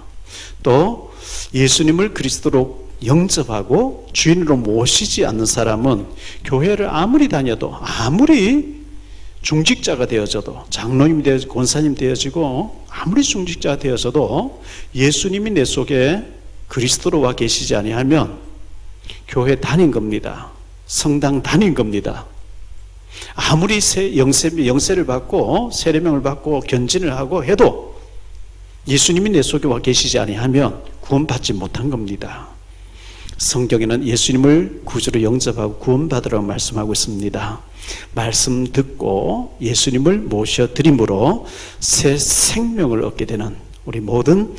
또 예수님을 그리스도로 영접하고 주인으로 모시지 않는 사람은 교회를 아무리 다녀도, 아무리 중직자가 되어져도, 장로님이 되어지고 권사님 되어지고 아무리 중직자가 되어져도 예수님이 내 속에 그리스도로 와 계시지 아니하면 교회 다닌 겁니다. 성당 다닌 겁니다. 아무리 영세를 받고 세례명을 받고 견진을 하고 해도 예수님이 내 속에 와 계시지 아니하면 구원받지 못한 겁니다. 성경에는 예수님을 구주로 영접하고 구원받으라고 말씀하고 있습니다. 말씀 듣고 예수님을 모셔드림으로 새 생명을 얻게 되는 우리 모든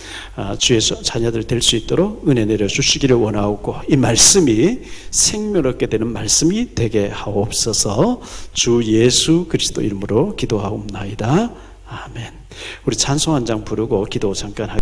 주의 자녀들 될 수 있도록 은혜 내려주시기를 원하옵고, 이 말씀이 생명을 얻게 되는 말씀이 되게 하옵소서. 주 예수 그리스도 이름으로 기도하옵나이다. 아멘. 우리 찬송 한 장 부르고 기도 잠깐 하겠습니다.